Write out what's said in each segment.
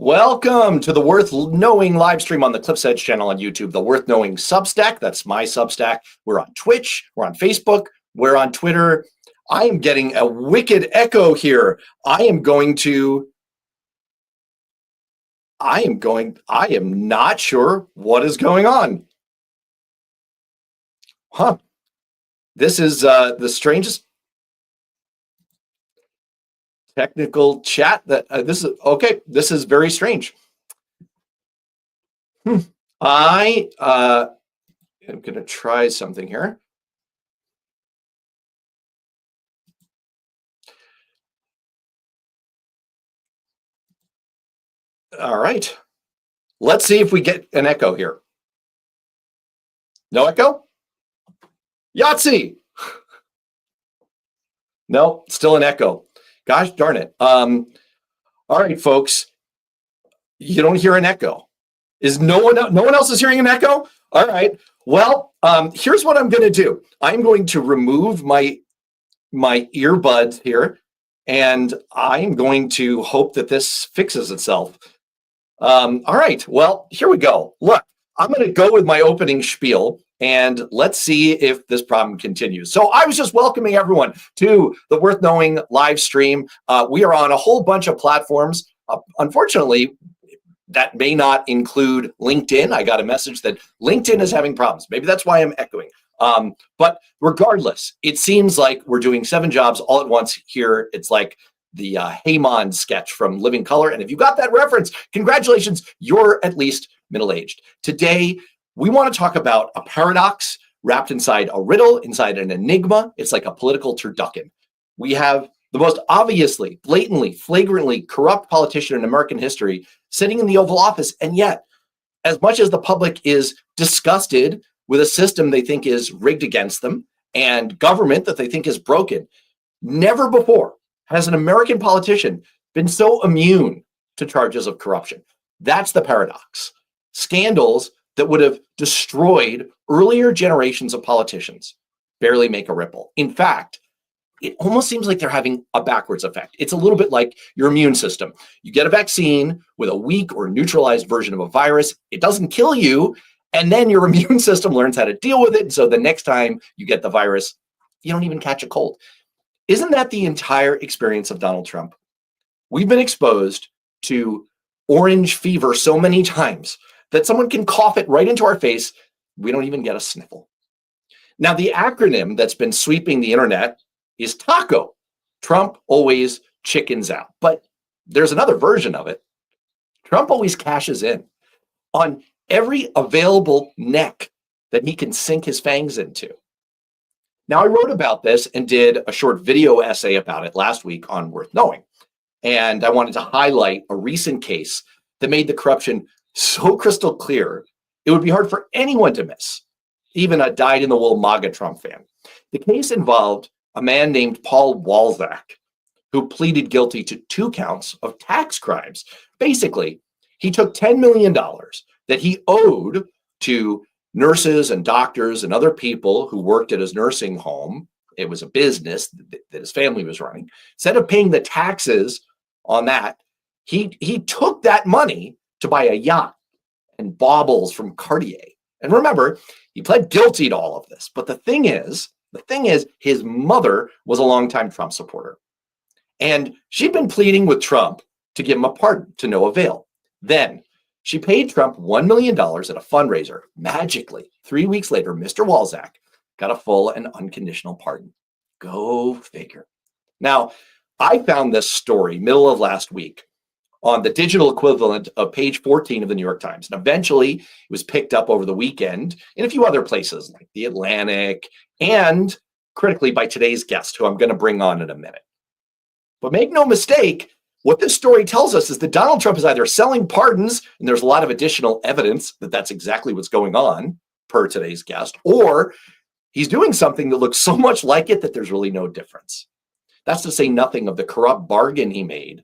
Welcome to the Worth Knowing live stream on the Cliff's Edge channel on YouTube, the Worth Knowing Substack. That's my Substack. We're on Twitch, we're on Facebook, we're on Twitter. I am getting a wicked echo here. I am not sure what is going on. This is the strangest technical chat that this is very strange. I am going to try something here. All right. Let's see if we get an echo here. No echo? Yahtzee! No, still an echo. Gosh darn it. All right, folks. You don't hear an echo. No one else is hearing an echo? All right. Well, here's what I'm going to do. I'm going to remove my earbuds here, and I'm going to hope that this fixes itself. All right. Well, here we go. Look, I'm going to go with my opening spiel, and let's see if this problem continues. So I was just welcoming everyone to the Worth Knowing live stream. We are on a whole bunch of platforms. Unfortunately, that may not include LinkedIn. I got a message that LinkedIn is having problems. Maybe that's why I'm echoing. But regardless, it seems like we're doing 7 jobs all at once here. It's like the Haymon sketch from Living Color. And if you got that reference, congratulations, you're at least middle-aged. Today, we want to talk about a paradox wrapped inside a riddle, inside an enigma. It's like a political turducken. We have the most obviously, blatantly, flagrantly corrupt politician in American history sitting in the Oval Office. And yet, as much as the public is disgusted with a system they think is rigged against them and government that they think is broken, never before has an American politician been so immune to charges of corruption. That's the paradox. Scandals that would have destroyed earlier generations of politicians barely make a ripple. In fact, it almost seems like they're having a backwards effect. It's a little bit like your immune system. You get a vaccine with a weak or neutralized version of a virus. It doesn't kill you, and then your immune system learns how to deal with it. And so the next time you get the virus, you don't even catch a cold. Isn't that the entire experience of Donald Trump? We've been exposed to orange fever so many times that someone can cough it right into our face. We don't even get a sniffle. Now, the acronym that's been sweeping the internet is TACO. Trump always chickens out. But there's another version of it. Trump always cashes in on every available neck that he can sink his fangs into. Now, I wrote about this and did a short video essay about it last week on Worth Knowing. And I wanted to highlight a recent case that made the corruption so crystal clear, it would be hard for anyone to miss, even a dyed-in-the-wool MAGA Trump fan. The case involved a man named Paul Walzak, who pleaded guilty to 2 counts of tax crimes. Basically, he took $10 million that he owed to nurses and doctors and other people who worked at his nursing home. It was a business that his family was running. Instead of paying the taxes on that, he took that money to buy a yacht and baubles from Cartier. And remember, he pled guilty to all of this. But the thing is, his mother was a longtime Trump supporter. And she'd been pleading with Trump to give him a pardon to no avail. Then she paid Trump $1 million at a fundraiser. Magically, 3 weeks later, Mr. Walzak got a full and unconditional pardon. Go figure. Now, I found this story middle of last week on the digital equivalent of page 14 of the New York Times. And eventually it was picked up over the weekend in a few other places like the Atlantic and critically by today's guest, who I'm going to bring on in a minute. But make no mistake, what this story tells us is that Donald Trump is either selling pardons, and there's a lot of additional evidence that that's exactly what's going on per today's guest, or he's doing something that looks so much like it that there's really no difference. That's to say nothing of the corrupt bargain he made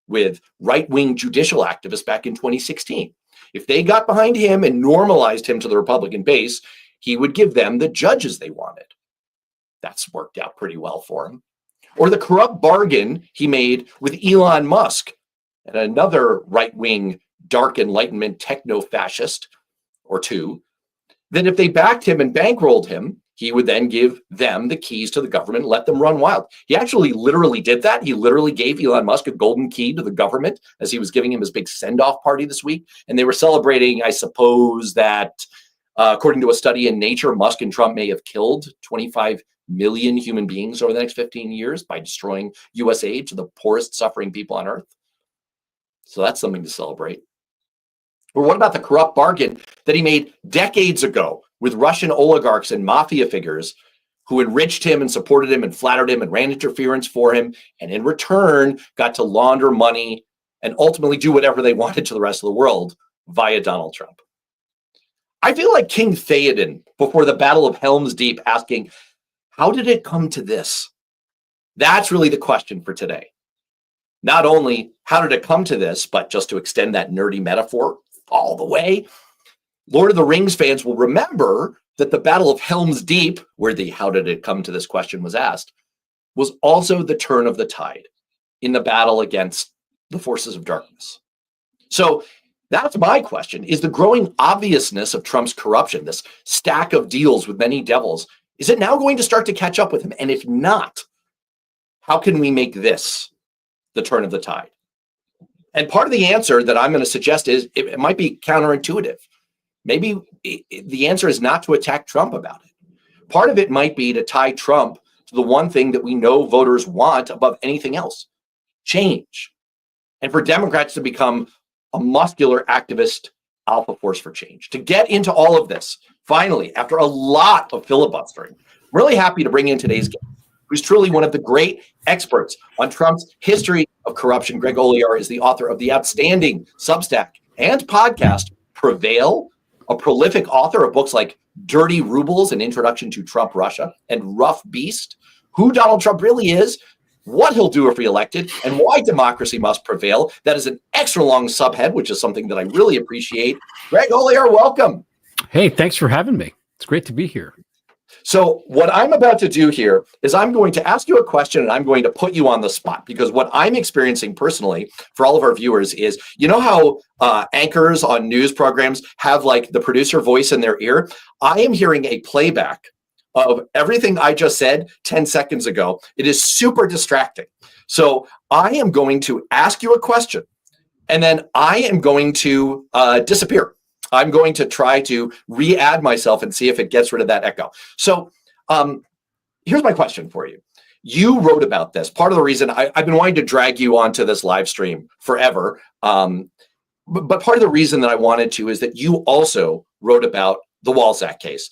with right-wing judicial activists back in 2016. If they got behind him and normalized him to the Republican base, he would give them the judges they wanted. That's worked out pretty well for him. Or the corrupt bargain he made with Elon Musk and another right-wing dark Enlightenment techno-fascist or two, that if they backed him and bankrolled him, he would then give them the keys to the government and let them run wild. He actually literally did that. He literally gave Elon Musk a golden key to the government as he was giving him his big send-off party this week. And they were celebrating, I suppose, that according to a study in Nature, Musk and Trump may have killed 25 million human beings over the next 15 years by destroying US aid to the poorest suffering people on earth. So that's something to celebrate. Or what about the corrupt bargain that he made decades ago with Russian oligarchs and mafia figures who enriched him and supported him and flattered him and ran interference for him, and in return got to launder money and ultimately do whatever they wanted to the rest of the world via Donald Trump? I feel like King Theoden before the Battle of Helm's Deep asking, how did it come to this? That's really the question for today. Not only how did it come to this, but just to extend that nerdy metaphor all the way, Lord of the Rings fans will remember that the Battle of Helm's Deep, where the how did it come to this question was asked, was also the turn of the tide in the battle against the forces of darkness. So that's my question. Is the growing obviousness of Trump's corruption, this stack of deals with many devils, is it now going to start to catch up with him? And if not, how can we make this the turn of the tide? And part of the answer that I'm going to suggest is it might be counterintuitive. Maybe the answer is not to attack Trump about it. Part of it might be to tie Trump to the one thing that we know voters want above anything else, change. And for Democrats to become a muscular activist alpha force for change. To get into all of this, finally, after a lot of filibustering, really happy to bring in today's guest, who's truly one of the great experts on Trump's history of corruption. Greg Olear is the author of the outstanding Substack and podcast Prevail, a prolific author of books like Dirty Rubles, An Introduction to Trump Russia, and Rough Beast, Who Donald Trump Really Is, What He'll Do If Reelected, and Why Democracy Must Prevail. That is an extra long subhead, which is something that I really appreciate. Greg Olear, welcome. Hey, thanks for having me. It's great to be here. So what I'm about to do here is I'm going to ask you a question and I'm going to put you on the spot, because what I'm experiencing personally for all of our viewers is, you know how anchors on news programs have like the producer voice in their ear? I am hearing a playback of everything I just said 10 seconds ago. It is super distracting. So I am going to ask you a question and then I am going to disappear. I'm going to try to re-add myself and see if it gets rid of that echo. So here's my question for you. You wrote about this. Part of the reason I've been wanting to drag you onto this live stream forever. But part of the reason that I wanted to is that you also wrote about the Walzak case.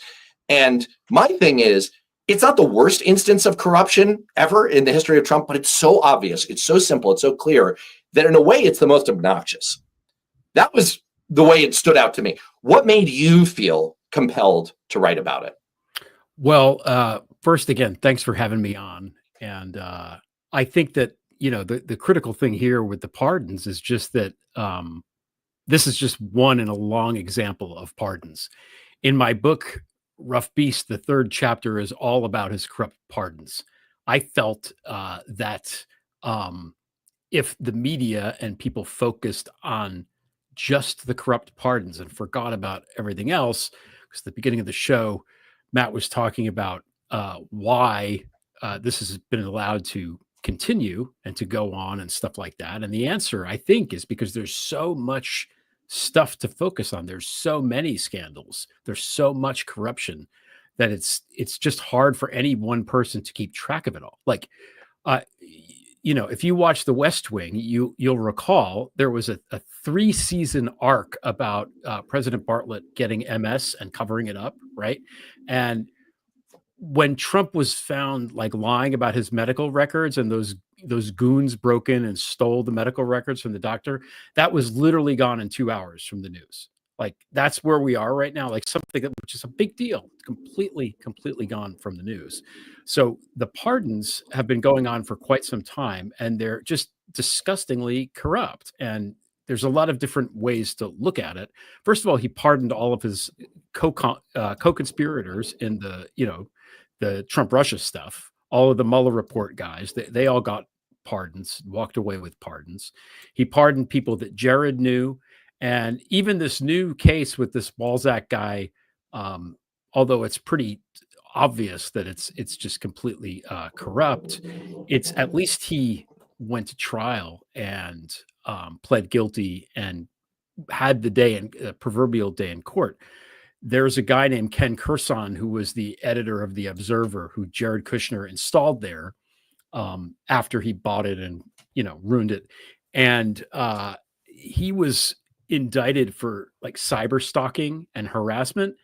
And my thing is, it's not the worst instance of corruption ever in the history of Trump, but it's so obvious, it's so simple, it's so clear that in a way it's the most obnoxious. That was the way it stood out to me. What made you feel compelled to write about it? Well, first, again, thanks for having me on. And I think that, the critical thing here with the pardons is just that this is just one in a long example of pardons. In my book, Rough Beast, the third chapter is all about his corrupt pardons. I felt that if the media and people focused on just the corrupt pardons and forgot about everything else, because at the beginning of the show, Matt was talking about why this has been allowed to continue and to go on and stuff like that. And the answer, I think, is because there's so much stuff to focus on. There's so many scandals. There's so much corruption that it's just hard for any one person to keep track of it all. Like, if you watch The West Wing, you'll recall there was a 3-season arc about President Bartlett getting MS and covering it up, right? And when Trump was found like lying about his medical records and those goons broke in and stole the medical records from the doctor, that was literally gone in 2 hours from the news. Like, that's where we are right now. Like, something which is a big deal, completely gone from the news. So the pardons have been going on for quite some time, and they're just disgustingly corrupt. And there's a lot of different ways to look at it. First of all, he pardoned all of his co-conspirators in the Trump Russia stuff. All of the Mueller report guys, they all got pardons, walked away with pardons. He pardoned people that Jared knew. And even this new case with this Balzac guy, um, although it's pretty obvious that it's just completely corrupt, it's at least he went to trial and pled guilty and had the day in proverbial day in court. There's a guy named Ken Kurson who was the editor of the Observer, who Jared Kushner installed there after he bought it and ruined it, and he was indicted for like cyber stalking and harassment,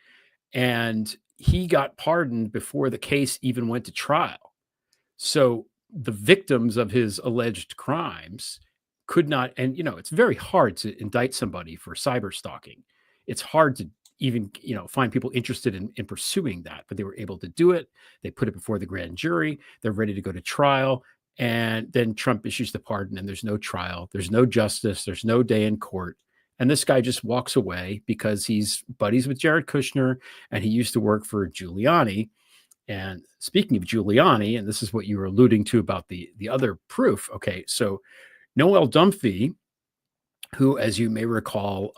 and he got pardoned before the case even went to trial. So the victims of his alleged crimes could not, and it's very hard to indict somebody for cyber stalking. It's hard to even find people interested in pursuing that, but they were able to do it. They put it before the grand jury. They're ready to go to trial, and then Trump issues the pardon, and there's no trial, there's no justice, there's no day in court. And this guy just walks away because he's buddies with Jared Kushner, and he used to work for Giuliani. And speaking of Giuliani, and this is what you were alluding to about the other proof. Okay, so Noelle Dunphy, who, as you may recall,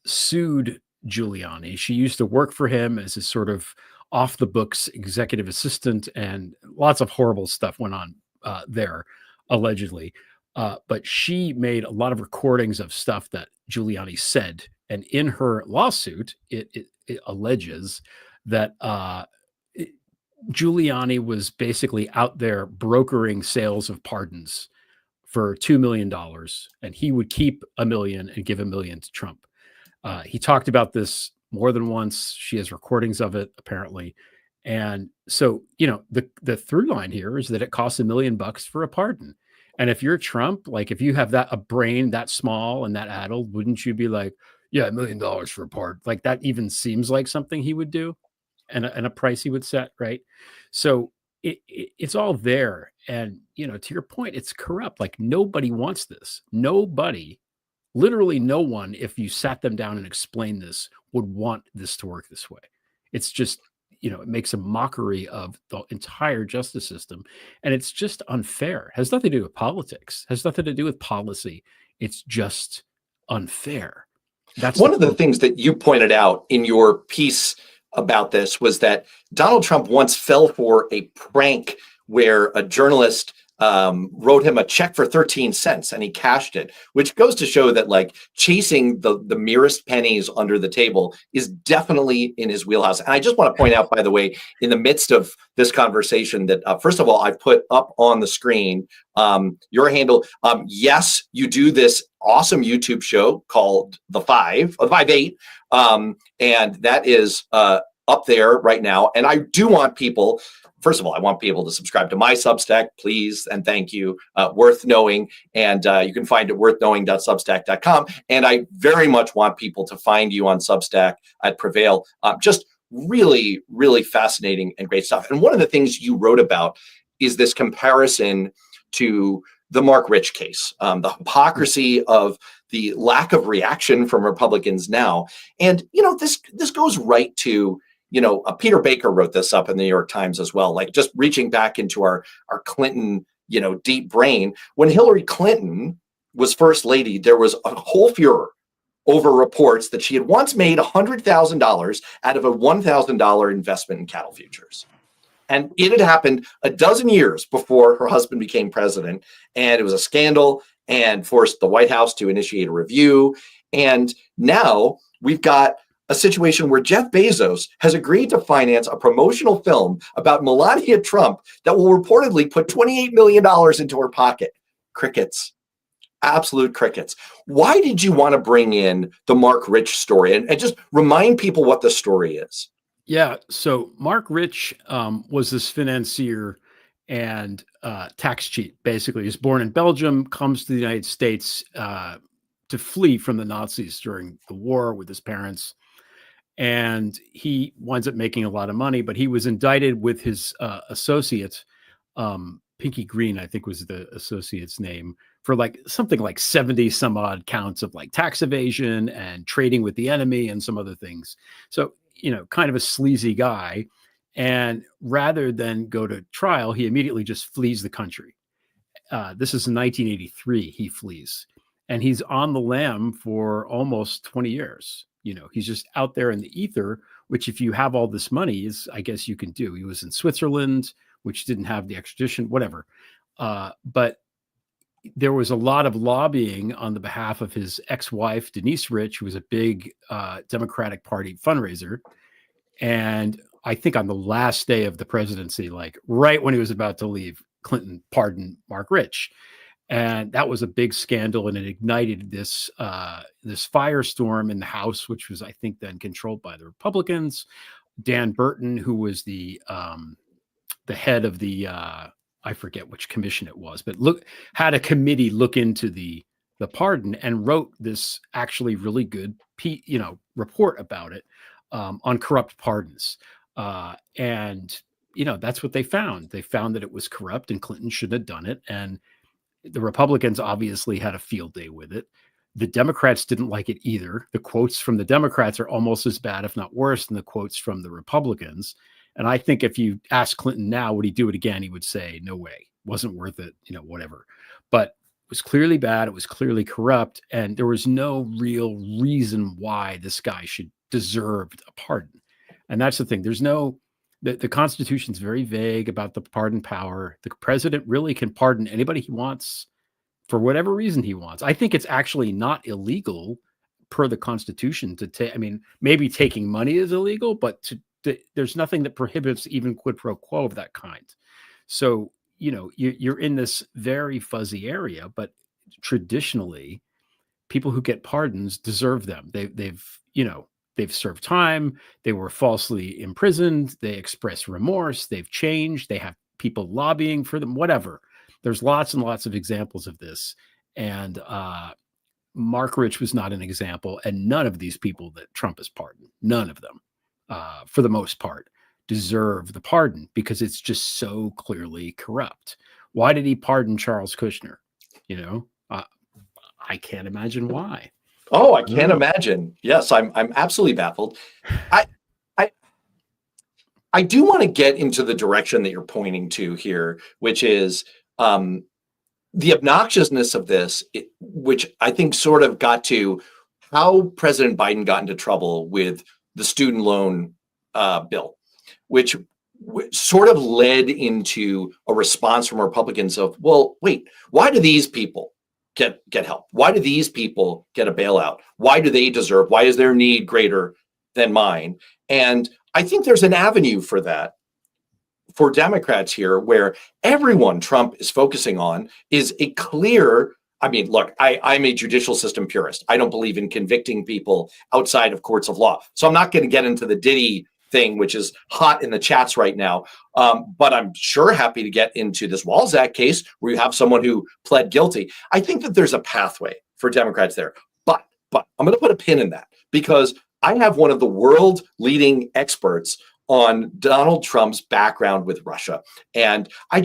sued Giuliani. She used to work for him as a sort of off the books executive assistant, and lots of horrible stuff went on there, allegedly. But she made a lot of recordings of stuff that Giuliani said. And in her lawsuit, it alleges that Giuliani was basically out there brokering sales of pardons for $2 million, and he would keep $1 million and give $1 million to Trump. He talked about this more than once. She has recordings of it, apparently. And so, the through line here is that it costs $1 million for a pardon. And if you're Trump, like if you have a brain that small and that addled, wouldn't you be like, yeah, $1 million for a pardon? Like that even seems like something he would do, and a price he would set, right? So it's all there. And, to your point, it's corrupt. Like nobody wants this. Nobody, literally no one, if you sat them down and explained this, would want this to work this way. It's just, it makes a mockery of the entire justice system. And it's just unfair. It has nothing to do with politics. It has nothing to do with policy. It's just unfair. That's one of the things that you pointed out in your piece about this was that Donald Trump once fell for a prank where a journalist wrote him a check for 13 cents and he cashed it, which goes to show that like chasing the merest pennies under the table is definitely in his wheelhouse. And I just want to point out, by the way, in the midst of this conversation that first of all, I've put up on the screen your handle. Yes, you do this awesome YouTube show called The 5-8. And that is up there right now. And I do want people, first of all, I want people to subscribe to my Substack, please, and thank you, Worth Knowing. And you can find it worthknowing.substack.com. And I very much want people to find you on Substack at Prevail. Just really, really fascinating and great stuff. And one of the things you wrote about is this comparison to the Mark Rich case, the hypocrisy of the lack of reaction from Republicans now. And, this goes right to, Peter Baker wrote this up in the New York Times as well, like just reaching back into our Clinton, deep brain. When Hillary Clinton was first lady, there was a whole furor over reports that she had once made $100,000 out of a $1,000 investment in cattle futures. And it had happened a dozen years before her husband became president. And it was a scandal and forced the White House to initiate a review. And now we've got a situation where Jeff Bezos has agreed to finance a promotional film about Melania Trump that will reportedly put $28 million into her pocket. Crickets. Absolute crickets. Why did you want to bring in the Mark Rich story and just remind people what the story is? Yeah. So Mark Rich was this financier and tax cheat. Basically, he's born in Belgium, comes to the United States to flee from the Nazis during the war with his parents. And he winds up making a lot of money, but he was indicted with his associate, Pinky Green, I think was the associate's name, for like something like 70 some odd counts of like tax evasion and trading with the enemy and some other things. So, kind of a sleazy guy. And rather than go to trial, he immediately just flees the country. this is in 1983, he flees. And he's on the lam for almost 20 years. He's just out there in the ether, which if you have all this money, I guess you can do. He was in Switzerland, which didn't have the extradition, whatever. But there was a lot of lobbying on the behalf of his ex-wife, Denise Rich, who was a big Democratic Party fundraiser. And I think on the last day of the presidency, like right when he was about to leave, Clinton pardoned Mark Rich. And that was a big scandal, and it ignited this firestorm in the House, which was, I think, then controlled by the Republicans. Dan Burton, who was the head of the I forget which commission it was, but had a committee look into the pardon and wrote this actually really good report about it on corrupt pardons. And that's what they found. They found that it was corrupt and Clinton shouldn't have done it. And the Republicans obviously had a field day with it. The Democrats didn't like it either. The quotes from the Democrats are almost as bad, if not worse, than the quotes from the Republicans. And I think if you ask Clinton now, would he do it again? He would say, no way, wasn't worth it, whatever. But it was clearly bad. It was clearly corrupt. And there was no real reason why this guy should deserve a pardon. And that's the thing. The Constitution is very vague about the pardon power. The president really can pardon anybody he wants for whatever reason he wants. I think it's actually not illegal per the Constitution to take. I mean, maybe taking money is illegal, but there's nothing that prohibits even quid pro quo of that kind. So, you're in this very fuzzy area, but traditionally, people who get pardons deserve them. They've served time. They were falsely imprisoned. They express remorse. They've changed. They have people lobbying for them, whatever. There's lots and lots of examples of this. And Mark Rich was not an example. And none of these people that Trump has pardoned, none of them, for the most part, deserve the pardon because it's just so clearly corrupt. Why did he pardon Charles Kushner? I can't imagine why. Oh, I can't imagine. Yes, I'm absolutely baffled. I do want to get into the direction that you're pointing to here, which is the obnoxiousness of this, which I think sort of got to how President Biden got into trouble with the student loan bill, which sort of led into a response from Republicans of, well, wait, why do these people get help? Why do these people get a bailout? Why do they deserve? Why is their need greater than mine? And I think there's an avenue for that for Democrats here, where everyone Trump is focusing on is a clear. I mean, look, I'm a judicial system purist. I don't believe in convicting people outside of courts of law. So I'm not going to get into the Diddy thing, which is hot in the chats right now. But I'm sure happy to get into this Walzak case where you have someone who pled guilty. I think that there's a pathway for Democrats there. But I'm going to put a pin in that because I have one of the world leading experts on Donald Trump's background with Russia. And I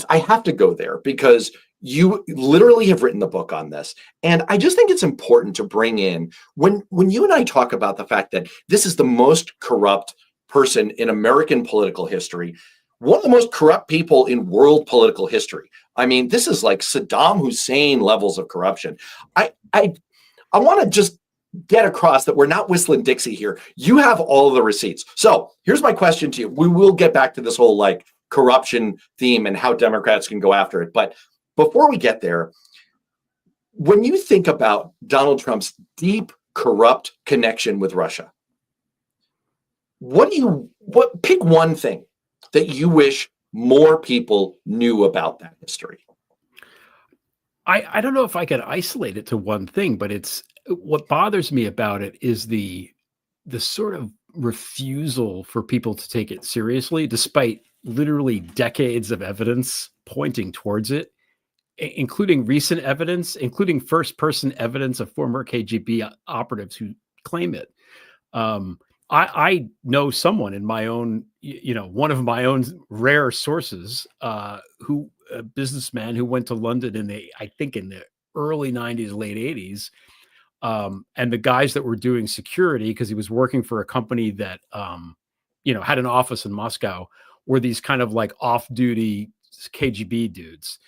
have to go there because you literally have written the book on this. And I just think it's important to bring in when you and I talk about the fact that this is the most corrupt person in American political history, one of the most corrupt people in world political history. I mean, this is like Saddam Hussein levels of corruption. I want to just get across that we're not whistling Dixie here. You have all of the receipts. So here's my question to you. We will get back to this whole like corruption theme and how Democrats can go after it. But before we get there, when you think about Donald Trump's deep, corrupt connection with Russia, pick one thing that you wish more people knew about that history? I don't know if I could isolate it to one thing, but what bothers me about it is the sort of refusal for people to take it seriously, despite literally decades of evidence pointing towards it, including recent evidence, including first-person evidence of former KGB operatives who claim it. I know someone in my own, one of my own rare sources, a businessman who went to London I think in the early 90s, late 80s. And the guys that were doing security, because he was working for a company that, had an office in Moscow, were these kind of like off-duty KGB dudes,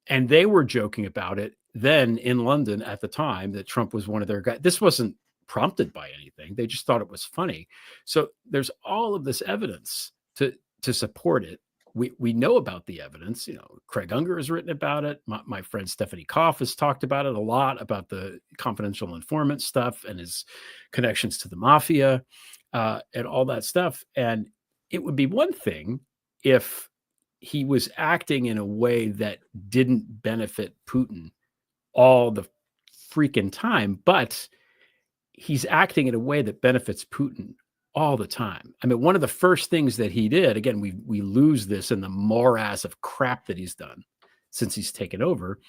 and they were joking about it then in London at the time that Trump was one of their guys. This wasn't prompted by anything. They just thought it was funny. So there's all of this evidence to support it. We know about the evidence. Craig Unger has written about it. My friend Stephanie Koff has talked about it a lot, about the confidential informant stuff and his connections to the mafia and all that stuff. And it would be one thing if he was acting in a way that didn't benefit Putin all the freaking time, but he's acting in a way that benefits Putin all the time. I mean, one of the first things that he did, again, we lose this in the morass of crap that he's done since he's taken over.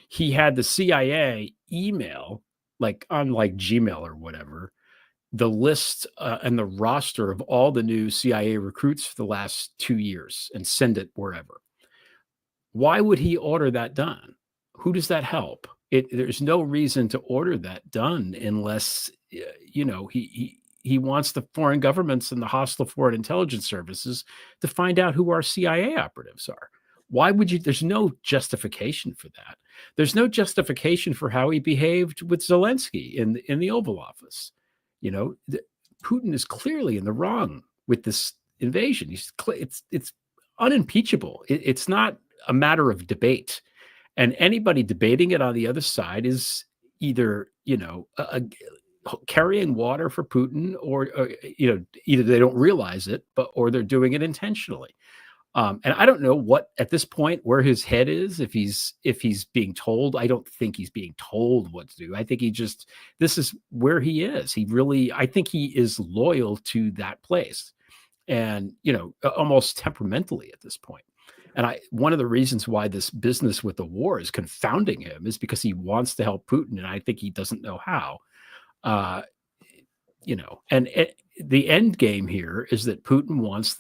He had the CIA email, like on like Gmail or whatever, the list and the roster of all the new CIA recruits for the last 2 years and send it wherever. Why would he order that done? Who does that help? There's no reason to order that done unless he wants the foreign governments and the hostile foreign intelligence services to find out who our CIA operatives are. Why would you? There's no justification for that. There's no justification for how he behaved with Zelensky in the Oval Office. Putin is clearly in the wrong with this invasion. It's unimpeachable. It's not a matter of debate, and anybody debating it on the other side is either carrying water for Putin, or either they don't realize it, or they're doing it intentionally. And I don't know what at this point where his head is, if he's being told. I don't think he's being told what to do. I think this is where he is. I think he is loyal to that place, and almost temperamentally at this point. And one of the reasons why this business with the war is confounding him is because he wants to help Putin, and I think he doesn't know how. And the end game here is that Putin wants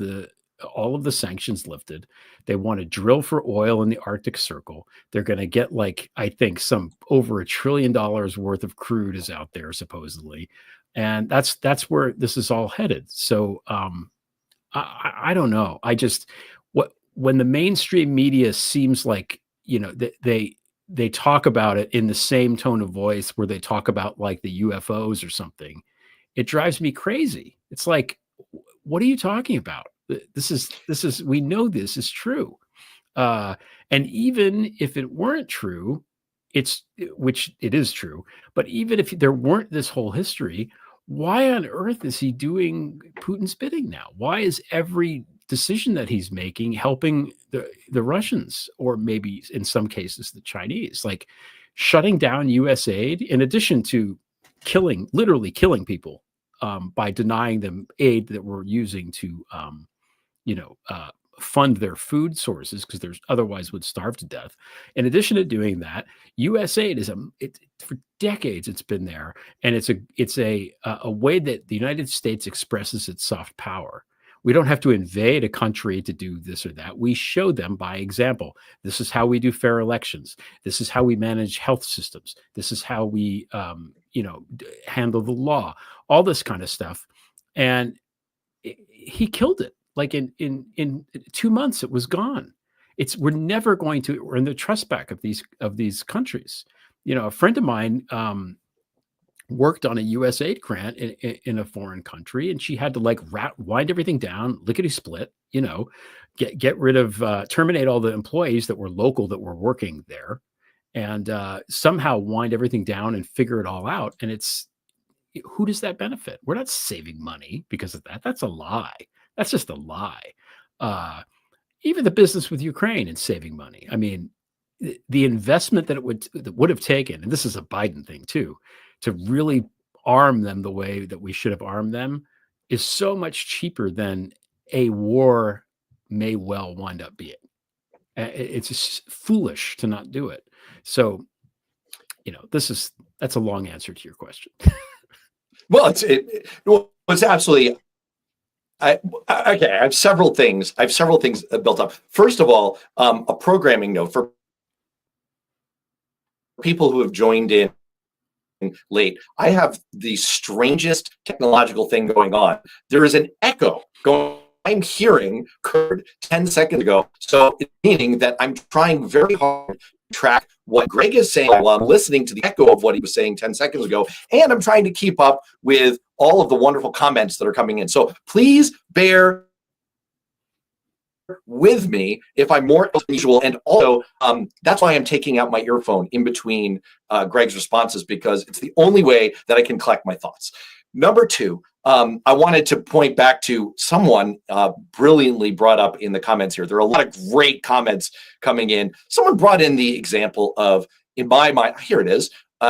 all of the sanctions lifted. They want to drill for oil in the Arctic Circle. They're going to get, like, I think some over $1 trillion worth of crude is out there supposedly. And that's where this is all headed. So I don't know. When the mainstream media seems like, they talk about it in the same tone of voice where they talk about like the UFOs or something, it drives me crazy. It's like, what are you talking about? This is we know this is true. And even if it weren't true, which it is true, but even if there weren't this whole history, why on earth is he doing Putin's bidding now? Why is every decision that he's making helping the Russians, or maybe in some cases the Chinese, like shutting down US aid, in addition to literally killing people by denying them aid that we're using to fund their food sources, because there's otherwise would starve to death. In addition to doing that, US aid is for decades it's been there, and it's a way that the United States expresses its soft power. We don't have to invade a country to do this or that. We show them by example. This is how we do fair elections. This is how we manage health systems. This is how we, handle the law. All this kind of stuff, and he killed it. Like in 2 months, it was gone. We're never going to earn the trust back of these countries. A friend of mine worked on a US aid grant in a foreign country, and she had to wind everything down, lickety split, get rid of, terminate all the employees that were local that were working there, and somehow wind everything down and figure it all out. And who does that benefit? We're not saving money because of that. That's a lie. That's just a lie. Even the business with Ukraine and saving money. I mean, the investment that would have taken, and this is a Biden thing too, to really arm them the way that we should have armed them, is so much cheaper than a war may well wind up being. It's just foolish to not do it. So, that's a long answer to your question. Well, it's absolutely. I have several things. Built up. First of all, a programming note for people who have joined in late. I have the strangest technological thing going on. There is an echo going I'm hearing occurred 10 seconds ago. So it's meaning that I'm trying very hard to track what Greg is saying while I'm listening to the echo of what he was saying 10 seconds ago. And I'm trying to keep up with all of the wonderful comments that are coming in. So please bear with me if I'm more than usual. And also, that's why I'm taking out my earphone in between Greg's responses, because it's the only way that I can collect my thoughts. Number two, I wanted to point back to someone brilliantly brought up in the comments here. There are a lot of great comments coming in. Someone brought in the example of, in my mind, here it is,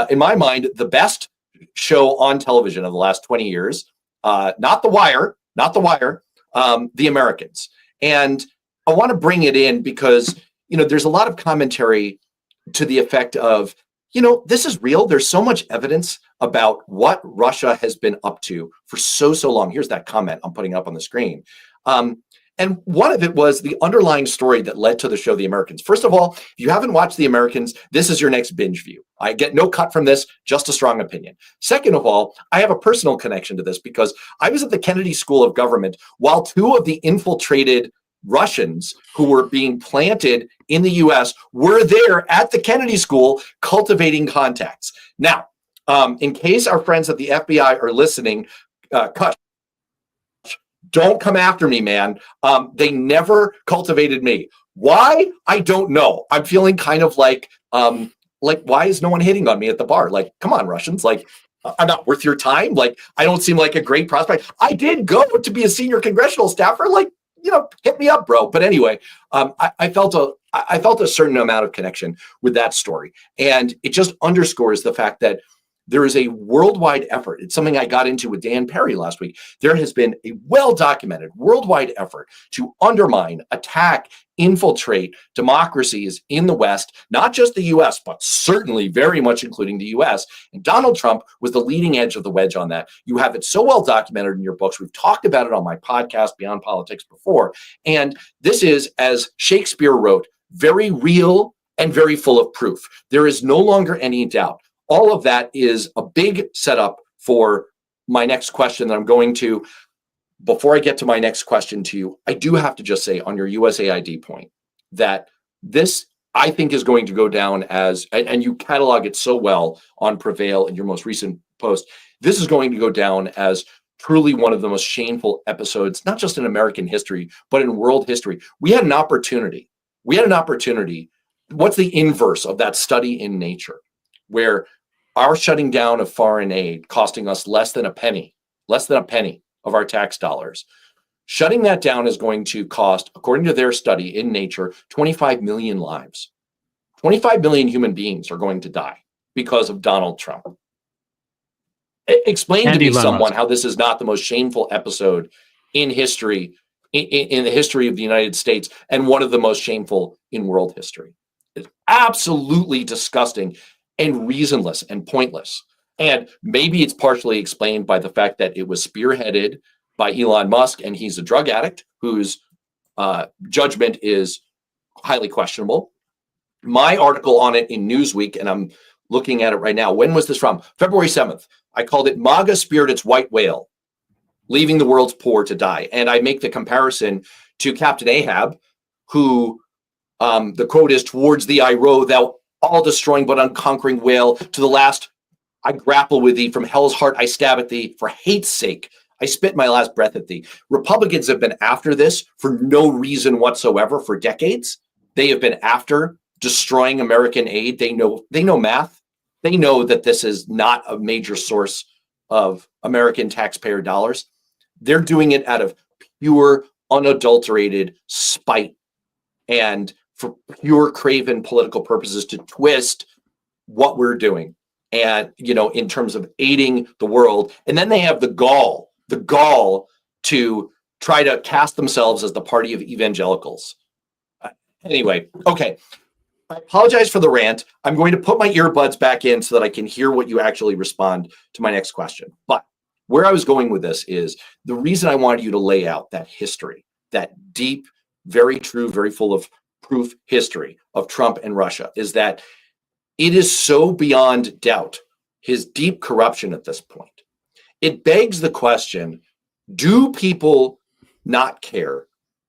in my mind, the best show on television of the last 20 years, not The Wire, The Americans. And I want to bring it in because, there's a lot of commentary to the effect of, this is real. There's so much evidence about what Russia has been up to for so long. Here's that comment I'm putting up on the screen. And one of it was the underlying story that led to the show The Americans. First of all, if you haven't watched The Americans, this is your next binge view. I get no cut from this, just a strong opinion. Second of all, I have a personal connection to this because I was at the Kennedy School of Government while two of the infiltrated Russians who were being planted in the US were there at the Kennedy School cultivating contacts. Now, in case our friends at the FBI are listening, don't come after me, man. They never cultivated me. Why? I don't know. I'm feeling kind of like, why is no one hitting on me at the bar? Like, come on, Russians. Like, I'm not worth your time. Like, I don't seem like a great prospect. I did go to be a senior congressional staffer. Like, hit me up, bro. But anyway, I felt a certain amount of connection with that story. And it just underscores the fact that there is a worldwide effort. It's something I got into with Dan Perry last week. There has been a well-documented worldwide effort to undermine, attack, infiltrate democracies in the West, not just the US, but certainly very much including the US. And Donald Trump was the leading edge of the wedge on that. You have it so well documented in your books. We've talked about it on my podcast, Beyond Politics, before. And this is, as Shakespeare wrote, very real and very full of proof. There is no longer any doubt. All of that is a big setup for my next question that I'm going to. Before I get to my next question to you, I do have to just say on your USAID point that this, I think, is going to go down as, and you catalog it so well on Prevail in your most recent post, this is going to go down as truly one of the most shameful episodes, not just in American history, but in world history. We had an opportunity. What's the inverse of that study in Nature, where our shutting down of foreign aid costing us less than a penny of our tax dollars. Shutting that down is going to cost, according to their study in Nature, 25 million lives. 25 million human beings are going to die because of Donald Trump. Explain to me, someone, how this is not the most shameful episode in history, in the history of the United States, and one of the most shameful in world history. It's absolutely disgusting and reasonless and pointless. And maybe it's partially explained by the fact that it was spearheaded by Elon Musk, and he's a drug addict whose judgment is highly questionable. My article on it in Newsweek, and I'm looking at it right now. When was this from? February 7th. I called it MAGA Speared Its White Whale, Leaving the World's Poor to Die. And I make the comparison to Captain Ahab, who the quote is, "Towards thee I row, thou all-destroying but unconquering whale. To the last I grapple with thee. From hell's heart I stab at thee. For hate's sake I spit my last breath at thee." Republicans have been after this for no reason whatsoever for decades. They have been after destroying American aid. They know math. They know that this is not a major source of American taxpayer dollars. They're doing it out of pure, unadulterated spite and for pure craven political purposes to twist what we're doing. And, in terms of aiding the world. And then they have the gall to try to cast themselves as the party of evangelicals. Anyway, okay. I apologize for the rant. I'm going to put my earbuds back in so that I can hear what you actually respond to my next question. But where I was going with this is the reason I wanted you to lay out that history, that deep, very true, very full of proof history of Trump and Russia, is that it is so beyond doubt his deep corruption at this point. It begs the question, do people not care?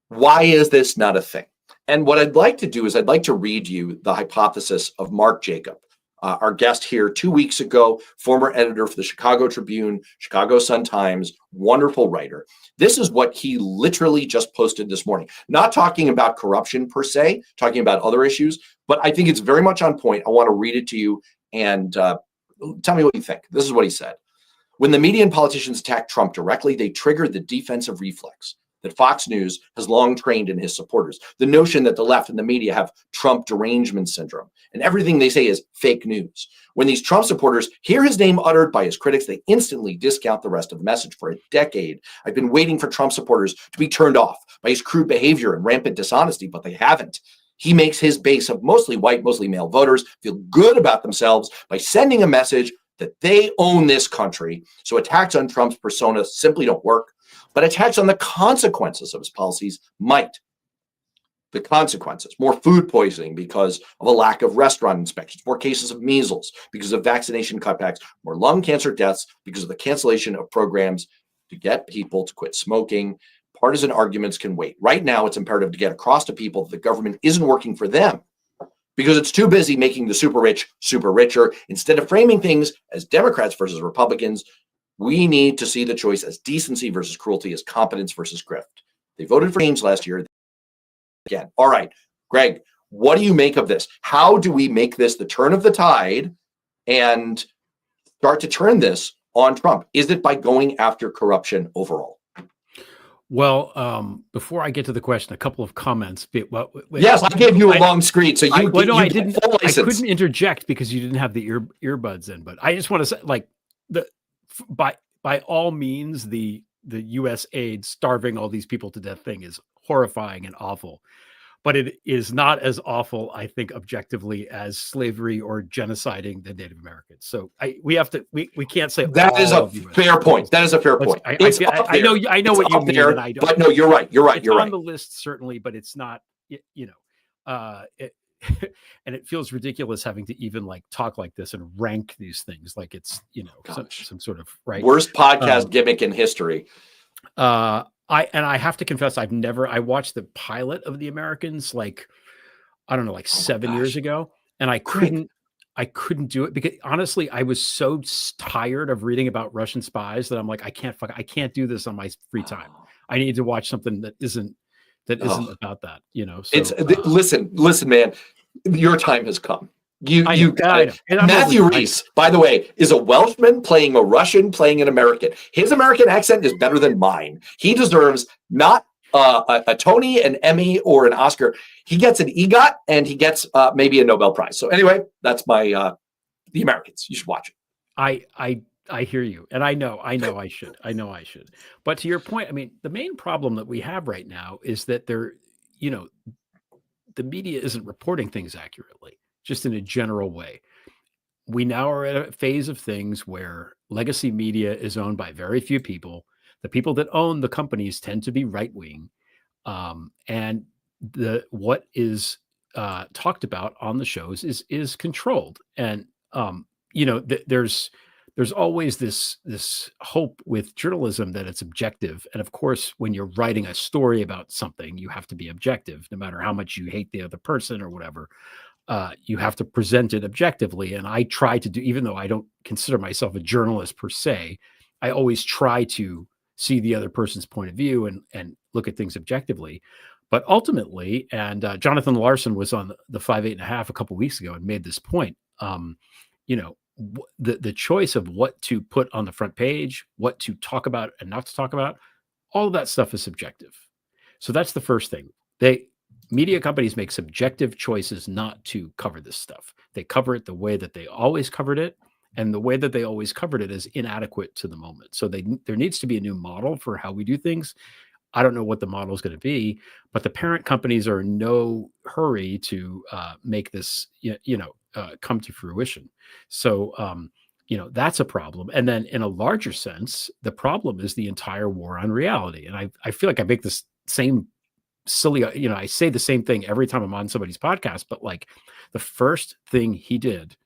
Why is this not a thing? And what I'd like to do is I'd like to read you the hypothesis of Mark Jacob, our guest here 2 weeks ago, former editor for the Chicago Tribune, Chicago Sun-Times, wonderful writer. This is what he literally just posted this morning. Not talking about corruption per se, talking about other issues, but I think it's very much on point. I want to read it to you and tell me what you think. This is what he said. When the media and politicians attack Trump directly, they trigger the defensive reflex that Fox News has long trained in his supporters. The notion that the left and the media have Trump derangement syndrome, and everything they say is fake news. When these Trump supporters hear his name uttered by his critics, they instantly discount the rest of the message. For a decade, I've been waiting for Trump supporters to be turned off by his crude behavior and rampant dishonesty, but they haven't. He makes his base of mostly white, mostly male voters feel good about themselves by sending a message that they own this country. So attacks on Trump's persona simply don't work, but attacks on the consequences of his policies might. The consequences: more food poisoning because of a lack of restaurant inspections, more cases of measles because of vaccination cutbacks, more lung cancer deaths because of the cancellation of programs to get people to quit smoking. Partisan arguments can wait. Right now, it's imperative to get across to people that the government isn't working for them because it's too busy making the super rich super richer. Instead of framing things as Democrats versus Republicans, we need to see the choice as decency versus cruelty, as competence versus grift. They voted for James last year again. All right, Greg, what do you make of this? How do we make this the turn of the tide and start to turn this on Trump? Is it by going after corruption overall? Well, before I get to the question, a couple of comments. Yes, I gave you a long screen, so you I didn't. I couldn't interject because you didn't have the earbuds in. But I just want to say, like, by all means, the U.S. aid starving all these people to death thing is horrifying and awful. But it is not as awful, I think, objectively, as slavery or genociding the Native Americans. So we can't say that is a fair point. That is a fair point. I know what you mean, and I don't. But no, you're right. It's on the list certainly, but it's not. And it feels ridiculous having to even like talk like this and rank these things like it's some sort of worst podcast gimmick in history. I have to confess, I watched the pilot of The Americans, like, I don't know, like 7 years ago. And I couldn't do it because honestly, I was so tired of reading about Russian spies that I'm like, I can't do this on my free time. I need to watch something that isn't about that, So, listen, man, your time has come. Matthew Rhys, by the way, is a Welshman playing a Russian, playing an American. His American accent is better than mine. He deserves not a Tony, an Emmy, or an Oscar. He gets an EGOT, and he gets maybe a Nobel Prize. So anyway, that's my The Americans. You should watch it. I hear you, and I know I should. But to your point, I mean, the main problem that we have right now is that the media isn't reporting things accurately. Just in a general way. We now are at a phase of things where legacy media is owned by very few people. The people that own the companies tend to be right-wing. And what is talked about on the shows is controlled. And, there's always this hope with journalism that it's objective. And of course, when you're writing a story about something, you have to be objective, no matter how much you hate the other person or whatever. You have to present it objectively. And I try to do, even though I don't consider myself a journalist per se, I always try to see the other person's point of view and look at things objectively. But ultimately, and Jonathan Larson was on the 5-8.5 a couple of weeks ago and made this point, the choice of what to put on the front page, what to talk about and not to talk about, all of that stuff is subjective. So that's the first thing. Media companies make subjective choices not to cover this stuff. They cover it the way that they always covered it, and the way that they always covered it is inadequate to the moment. So there needs to be a new model for how we do things. I don't know what the model is going to be, but the parent companies are in no hurry to make this, come to fruition. So, that's a problem. And then in a larger sense, the problem is the entire war on reality. And I feel like I make this same silly, I say the same thing every time I'm on somebody's podcast, but like the first thing he did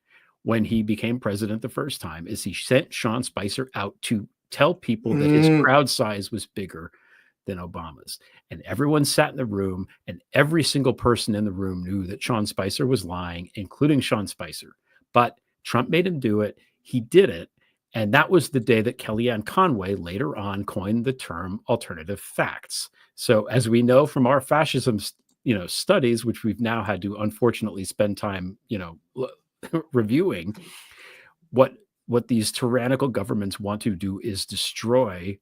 when he became president the first time is he sent Sean Spicer out to tell people that his crowd size was bigger than Obama's. And everyone sat in the room, and every single person in the room knew that Sean Spicer was lying, including Sean Spicer. But Trump made him do it. He did it. And that was the day that Kellyanne Conway later on coined the term alternative facts. So as we know from our fascism, studies, which we've now had to unfortunately spend time, reviewing, what these tyrannical governments want to do is destroy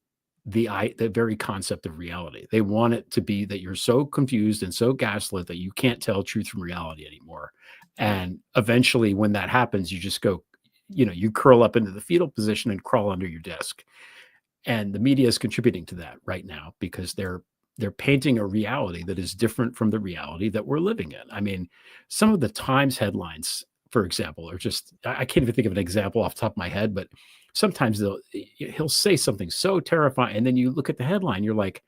the very concept of reality. They want it to be that you're so confused and so gaslit that you can't tell truth from reality anymore. And eventually when that happens, you just go, you curl up into the fetal position and crawl under your desk. And the media is contributing to that right now because they're painting a reality that is different from the reality that we're living in. I mean, some of the Times headlines, for example, are just, I can't even think of an example off the top of my head, but sometimes he'll say something so terrifying. And then you look at the headline, you're like,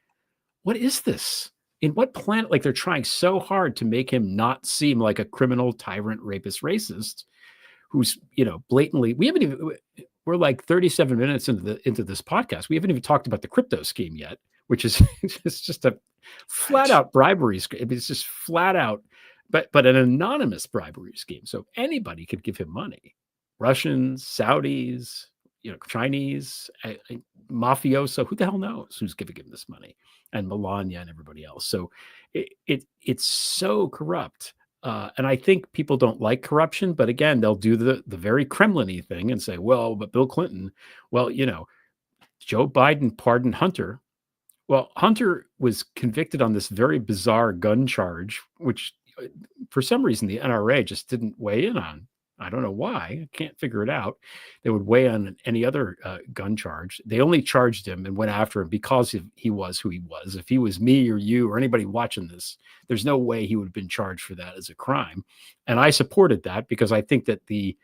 what is this? In what planet? Like, they're trying so hard to make him not seem like a criminal, tyrant, rapist, racist, who's, blatantly, we're like 37 minutes into this podcast. We haven't even talked about the crypto scheme yet, which is it's just a flat out bribery scheme. It's just flat out, but an anonymous bribery scheme. So anybody could give him money. Russians, Saudis, Chinese, mafioso, who the hell knows who's giving him this money, and Melania and everybody else. So it's so corrupt. And I think people don't like corruption, but again, they'll do the very Kremlin-y thing and say, well, but Bill Clinton, well, Joe Biden pardoned Hunter. Well, Hunter was convicted on this very bizarre gun charge, which for some reason the NRA just didn't weigh in on. I don't know why. I can't figure it out. They would weigh on any other gun charge. They only charged him and went after him because he was who he was. If he was me or you or anybody watching this, there's no way he would have been charged for that as a crime. And I supported that because I think that the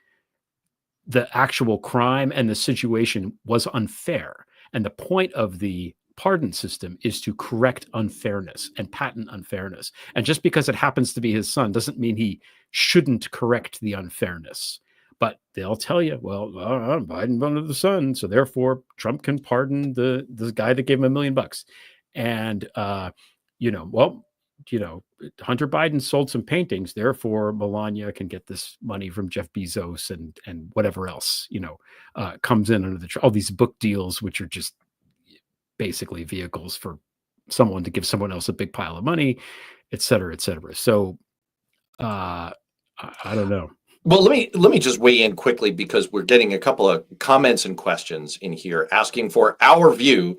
actual crime and the situation was unfair. And the point of the pardon system is to correct unfairness and patent unfairness. And just because it happens to be his son doesn't mean he shouldn't correct the unfairness. But they'll tell you, well, Biden voted the son, so therefore Trump can pardon the guy that gave him $1 million. And Hunter Biden sold some paintings, therefore Melania can get this money from Jeff Bezos and whatever else comes in under all these book deals, which are just basically vehicles for someone to give someone else a big pile of money, et cetera, et cetera. So I don't know. Well, let me just weigh in quickly because we're getting a couple of comments and questions in here asking for our view.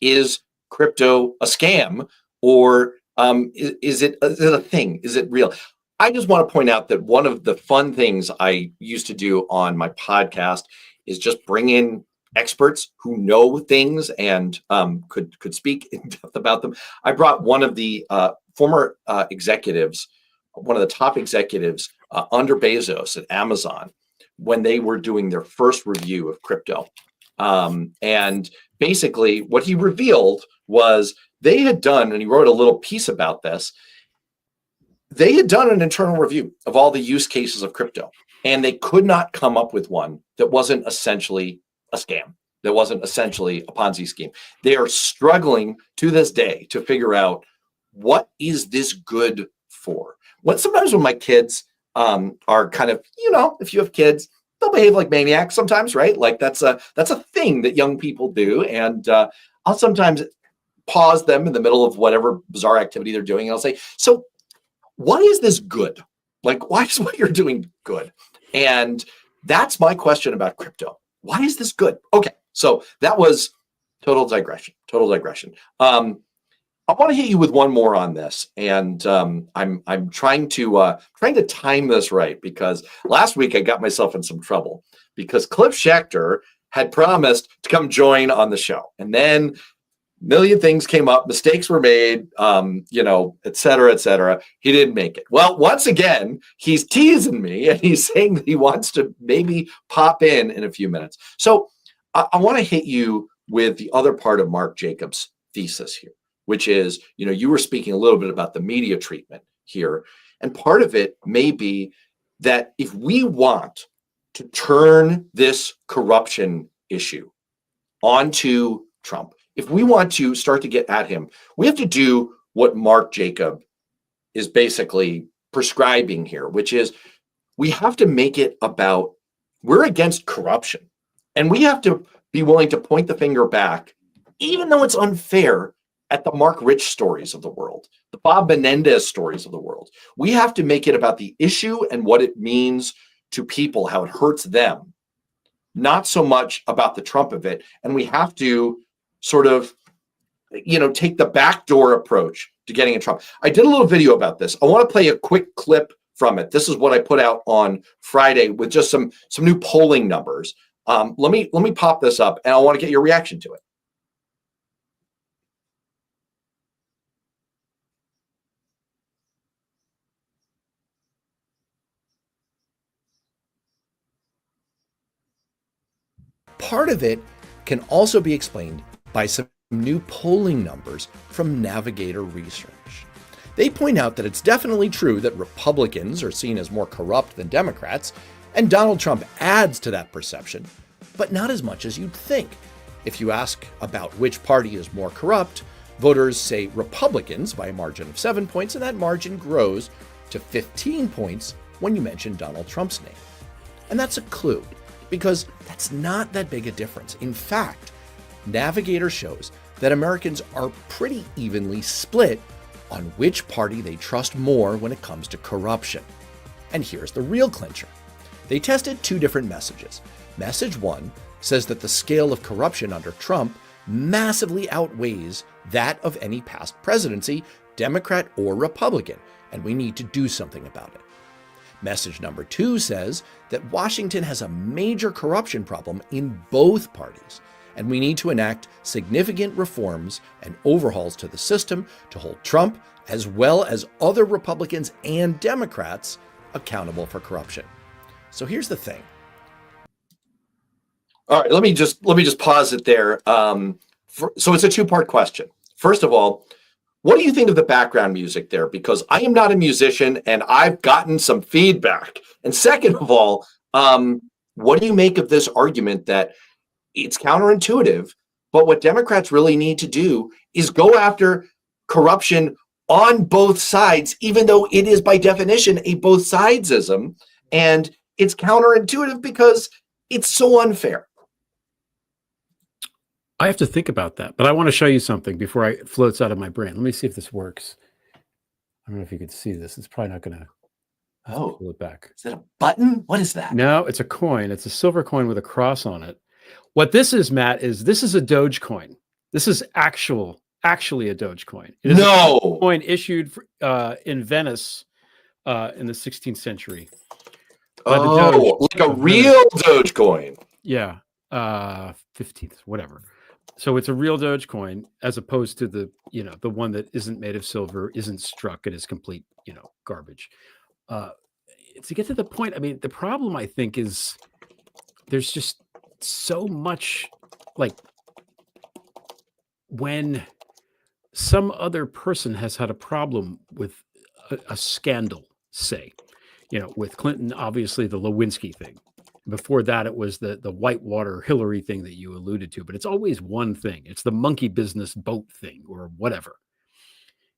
Is crypto a scam, or is it a thing? Is it real? I just want to point out that one of the fun things I used to do on my podcast is just bring in experts who know things and could speak in depth about them. I brought one of the former executives, one of the top executives under Bezos at Amazon, when they were doing their first review of crypto. And basically what he revealed was they had done, and he wrote a little piece about this, they had done an internal review of all the use cases of crypto, and they could not come up with one that wasn't essentially a scam, that wasn't essentially a Ponzi scheme. They are struggling to this day to figure out, what is this good for? Sometimes when my kids are kind of, if you have kids, they'll behave like maniacs sometimes, right? Like that's a thing that young people do. And I'll sometimes pause them in the middle of whatever bizarre activity they're doing. And I'll say, so why is this good? Like, why is what you're doing good? And that's my question about crypto. Why is this good? Okay, so that was total digression. I want to hit you with one more on this, and I'm trying to time this right, because last week I got myself in some trouble because Cliff Schechter had promised to come join on the show, and then a million things came up, mistakes were made, et cetera. He didn't make it. Well, once again, he's teasing me, and he's saying that he wants to maybe pop in a few minutes. So I want to hit you with the other part of Mark Jacobs' thesis here, which is, you were speaking a little bit about the media treatment here. And part of it may be that if we want to turn this corruption issue onto Trump, if we want to start to get at him, we have to do what Mark Jacob is basically prescribing here, which is we have to make it about we're against corruption. And we have to be willing to point the finger back, even though it's unfair, at the Mark Rich stories of the world, the Bob Menendez stories of the world. We have to make it about the issue and what it means to people, how it hurts them, not so much about the Trump of it. And we have to sort of, take the backdoor approach to getting in Trump. I did a little video about this. I want to play a quick clip from it. This is what I put out on Friday with just some new polling numbers. Let me pop this up, and I want to get your reaction to it. Part of it can also be explained by some new polling numbers from Navigator Research. They point out that it's definitely true that Republicans are seen as more corrupt than Democrats, and Donald Trump adds to that perception, but not as much as you'd think. If you ask about which party is more corrupt, voters say Republicans by a margin of 7 points, and that margin grows to 15 points when you mention Donald Trump's name. And that's a clue, because that's not that big a difference. In fact, Navigator shows that Americans are pretty evenly split on which party they trust more when it comes to corruption. And here's the real clincher. They tested two different messages. Message one says that the scale of corruption under Trump massively outweighs that of any past presidency, Democrat or Republican, and we need to do something about it. Message number two says that Washington has a major corruption problem in both parties, and we need to enact significant reforms and overhauls to the system to hold Trump, as well as other Republicans and Democrats, accountable for corruption. So here's the thing. All right, let me just pause it there. So it's a two-part question. First of all, what do you think of the background music there? Because I am not a musician and I've gotten some feedback. And second of all, what do you make of this argument that it's counterintuitive, but what Democrats really need to do is go after corruption on both sides, even though it is by definition a both sidesism, and it's counterintuitive because it's so unfair. I have to think about that, but I want to show you something before it floats out of my brain. Let me see if this works. I don't know if you can see this. It's probably not going to pull it back. Is that a button? What is that? No, it's a coin. It's a silver coin with a cross on it. What this is, Matt, this is a Dogecoin. This is actually a Dogecoin. It is a coin issued in Venice in the 16th century. Like a real Dogecoin. Yeah, 15th, whatever. So it's a real Dogecoin as opposed to the one that isn't made of silver, isn't struck, and is complete, garbage. To get to the point, I mean, the problem I think is there's just so much, like, when some other person has had a problem with a scandal, say, with Clinton, obviously the Lewinsky thing. Before that, it was the Whitewater Hillary thing that you alluded to, but it's always one thing. It's the monkey business boat thing or whatever.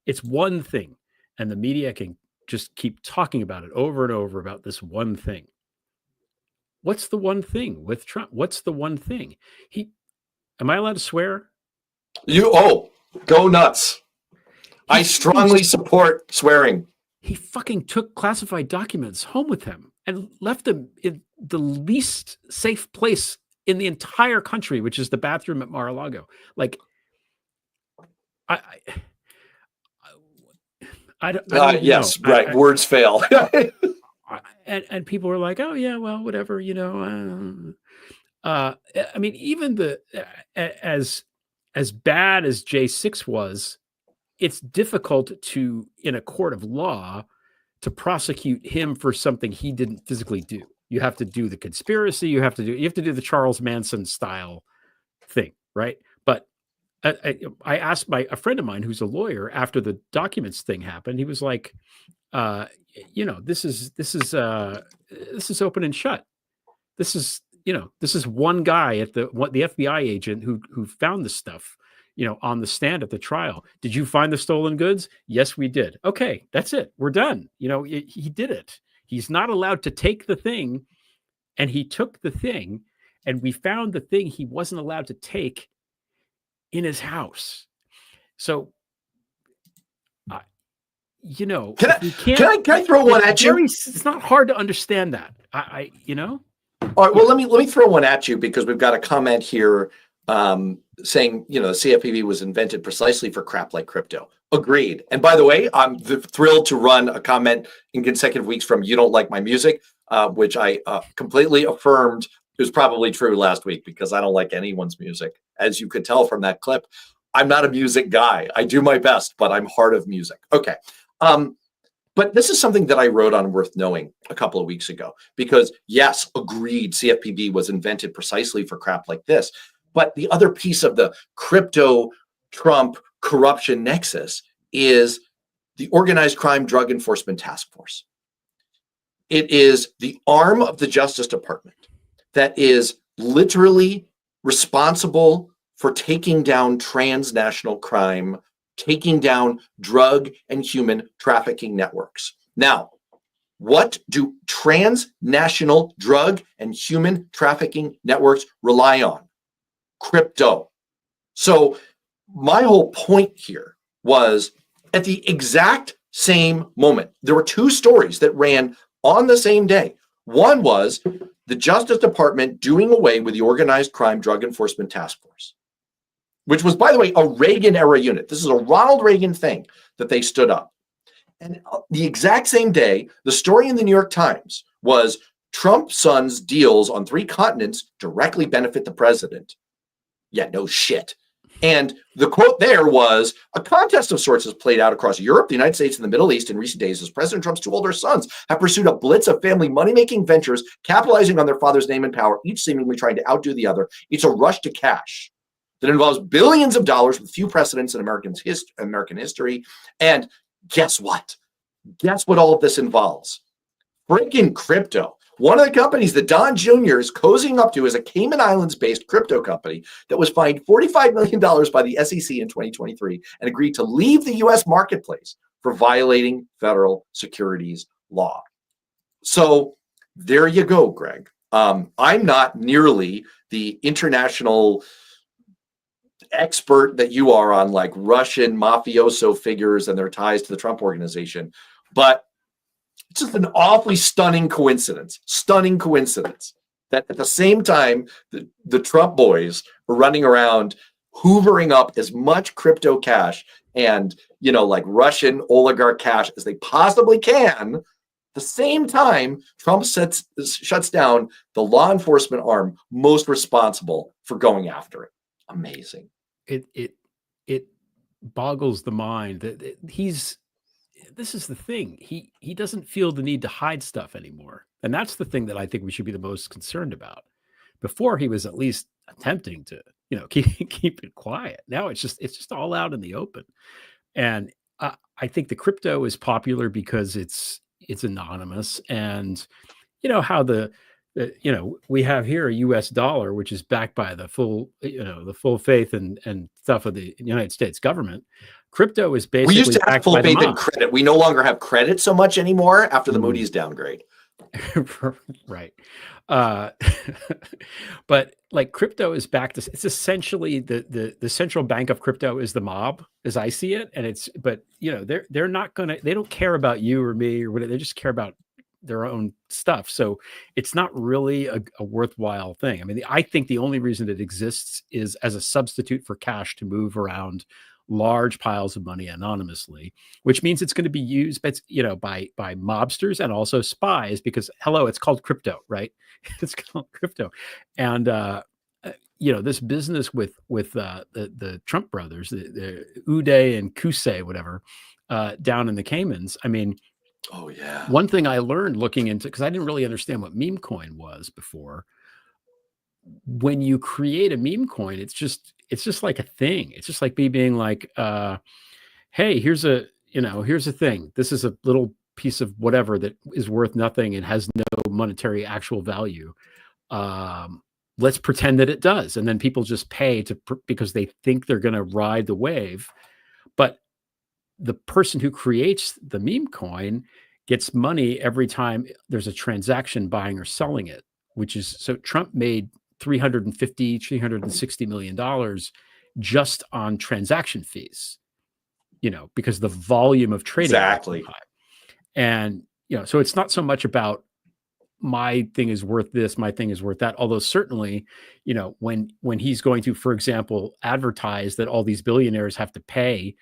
It's one thing, and the media can just keep talking about it over and over about this one thing. What's the one thing with Trump? What's the one thing? Am I allowed to swear? Go nuts. I strongly support swearing. He fucking took classified documents home with him and left them in the least safe place in the entire country, which is the bathroom at Mar-a-Lago. Like, I don't yes, know. right. Words fail. And people were like, oh yeah, well, whatever, I mean, even as bad as J6 was, it's difficult to, in a court of law, to prosecute him for something he didn't physically do. You have to do the conspiracy. You have to do the Charles Manson style thing, right? But I asked a friend of mine who's a lawyer after the documents thing happened. He was like, this is open and shut. This is one guy at the FBI agent who found this stuff. on the stand at the trial. Did you find the stolen goods? Yes, we did. Okay, that's it. We're done. He did it. He's not allowed to take the thing, and he took the thing, and we found the thing he wasn't allowed to take in his house. So, can I throw one at you? It's not hard to understand that. All right. Well, let me throw one at you, because we've got a comment here saying, the CFPB was invented precisely for crap like crypto. Agreed. And by the way, I'm thrilled to run a comment in consecutive weeks from "You Don't Like My Music," which I completely affirmed is probably true last week, because I don't like anyone's music. As you could tell from that clip, I'm not a music guy. I do my best, but I'm hard of music. Okay. But this is something that I wrote on Worth Knowing a couple of weeks ago, because yes, agreed, CFPB was invented precisely for crap like this. But the other piece of the crypto Trump corruption nexus is the Organized Crime Drug Enforcement Task Force. It is the arm of the Justice Department that is literally responsible for taking down transnational crime, taking down drug and human trafficking networks. Now, what do transnational drug and human trafficking networks rely on? Crypto. So my whole point here was, at the exact same moment, there were two stories that ran on the same day. One was the Justice Department doing away with the Organized Crime Drug Enforcement Task Force, which was, by the way, a Reagan-era unit. This is a Ronald Reagan thing that they stood up. And the exact same day, the story in the New York Times was Trump's son's deals on 3 continents directly benefit the president. Yeah, no shit. And the quote there was, a contest of sorts has played out across Europe, the United States, and the Middle East in recent days as President Trump's 2 older sons have pursued a blitz of family money-making ventures, capitalizing on their father's name and power, each seemingly trying to outdo the other. It's a rush to cash that involves billions of dollars with few precedents in American history. And guess what? Guess what all of this involves? Freaking crypto. One of the companies that Don Jr. is cozying up to is a Cayman Islands-based crypto company that was fined $45 million by the SEC in 2023 and agreed to leave the U.S. marketplace for violating federal securities law. So there you go, Greg. I'm not nearly the international expert that you are on like Russian mafioso figures and their ties to the Trump organization, but it's just an awfully stunning coincidence that at the same time the Trump boys are running around hoovering up as much crypto cash and like Russian oligarch cash as they possibly can. The same time, Trump shuts down the law enforcement arm most responsible for going after it. Amazing. It boggles the mind that this is the thing. He doesn't feel the need to hide stuff anymore. And that's the thing that I think we should be the most concerned about. Before, he was at least attempting to, keep it quiet. Now it's just all out in the open. And I think the crypto is popular because it's anonymous. And how we have here a US dollar, which is backed by the full faith and stuff of the United States government. Crypto is basically, we used to have full faith in credit. We no longer have credit so much anymore after the Moody's downgrade. Right. But like crypto is backed to, it's essentially the central bank of crypto is the mob, as I see it. And they're not they don't care about you or me or whatever. They just care about their own stuff. So it's not really a worthwhile thing. I mean, I think the only reason it exists is as a substitute for cash to move around large piles of money anonymously, which means it's going to be used by mobsters and also spies, because it's called crypto, right? It's called crypto. And this business with the Trump brothers, the Uday and Kusei, whatever, down in the Caymans. I mean, oh yeah. One thing I learned looking into, because I didn't really understand what meme coin was before. When you create a meme coin, it's just like a thing. It's just like me being like, hey, here's a thing. This is a little piece of whatever that is worth nothing and has no monetary actual value. let's pretend that it does. And then people just pay because they think they're going to ride the wave. But the person who creates the meme coin gets money every time there's a transaction buying or selling it, which is, so Trump made $360 million just on transaction fees, because the volume of trading. Exactly. Was high. And, so it's not so much about my thing is worth this, my thing is worth that. Although certainly, when he's going to, for example, advertise that all these billionaires have to pay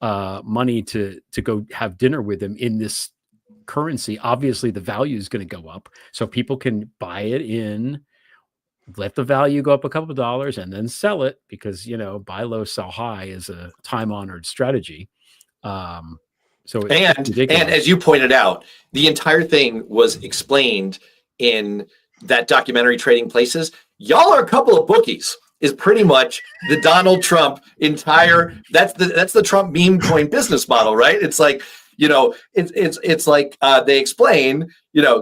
money to go have dinner with him in this currency, obviously the value is going to go up. So people can buy it in, let the value go up a couple of dollars, and then sell it because, buy low, sell high is a time-honored strategy. And as you pointed out, the entire thing was explained in that documentary Trading Places. Y'all are a couple of bookies is pretty much the Donald Trump that's the Trump meme coin business model, right? It's like, it's like they explain,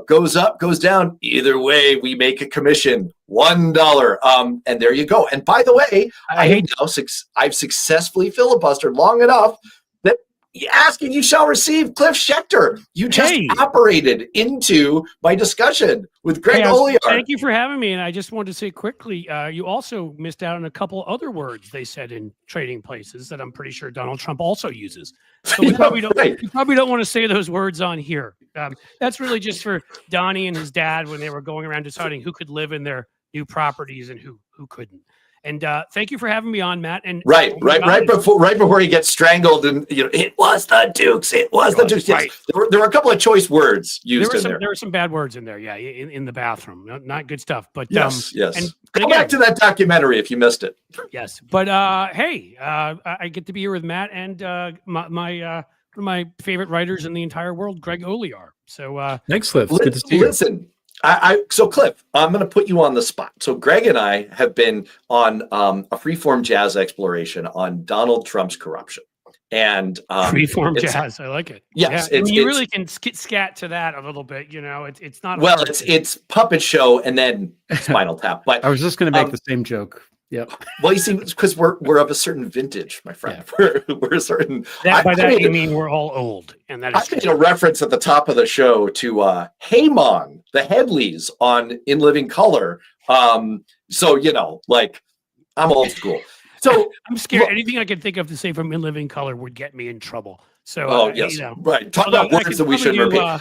goes up, goes down. Either way, we make a commission, $1. And there you go. And by the way, I've successfully filibustered long enough that ask and you shall receive. Cliff Schechter, you just operated into my discussion with Greg Olear. Thank you for having me. And I just wanted to say quickly, you also missed out on a couple other words they said in Trading Places that I'm pretty sure Donald Trump also uses. So we probably don't want to say those words on here. That's really just for Donnie and his dad when they were going around deciding who could live in their new properties and who couldn't. And thank you for having me on, Matt. And right before he gets strangled, and it was the Dukes. It was the Dukes. Yes. Right. There were a couple of choice words used in there. There were some bad words in there. Yeah, in the bathroom, not good stuff. But yes. And go back to that documentary if you missed it. Yes, but hey, I get to be here with Matt and my favorite writers in the entire world, Greg Olear. So thanks, Cliff. Good to see you. Listen. So Cliff, I'm going to put you on the spot. So Greg and I have been on a freeform jazz exploration on Donald Trump's corruption, and freeform jazz. I like it. Yes, yeah, you really can scat to that a little bit. It's not. Well, it's puppet show and then Spinal Tap. But I was just going to make the same joke. Yep. Well, you see, because we're of a certain vintage, my friend. Yeah. We're a certain. You mean we're all old, and that is. I made a reference at the top of the show to Haymon, the Headleys on In Living Color. So like I'm old school. So I'm scared. Anything I could think of to say from In Living Color would get me in trouble. So yes, right. Talk about words that we shouldn't repeat.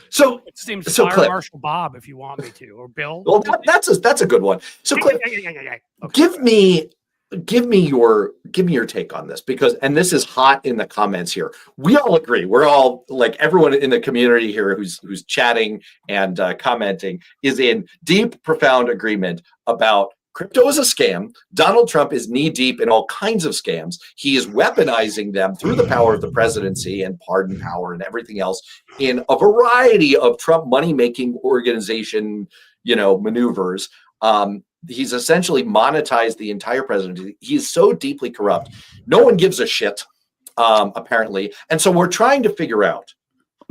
So Fire Marshal Bob, if you want me to, or Bill. Well, that's a good one. So Cliff, okay. give me your take on this, and this is hot in the comments here. We all agree. We're all like everyone in the community here who's chatting and commenting is in deep, profound agreement about crypto is a scam. Donald Trump is knee deep in all kinds of scams. He is weaponizing them through the power of the presidency and pardon power and everything else in a variety of Trump money-making organization, maneuvers. He's essentially monetized the entire presidency. He's so deeply corrupt. No one gives a shit, apparently. And so we're trying to figure out.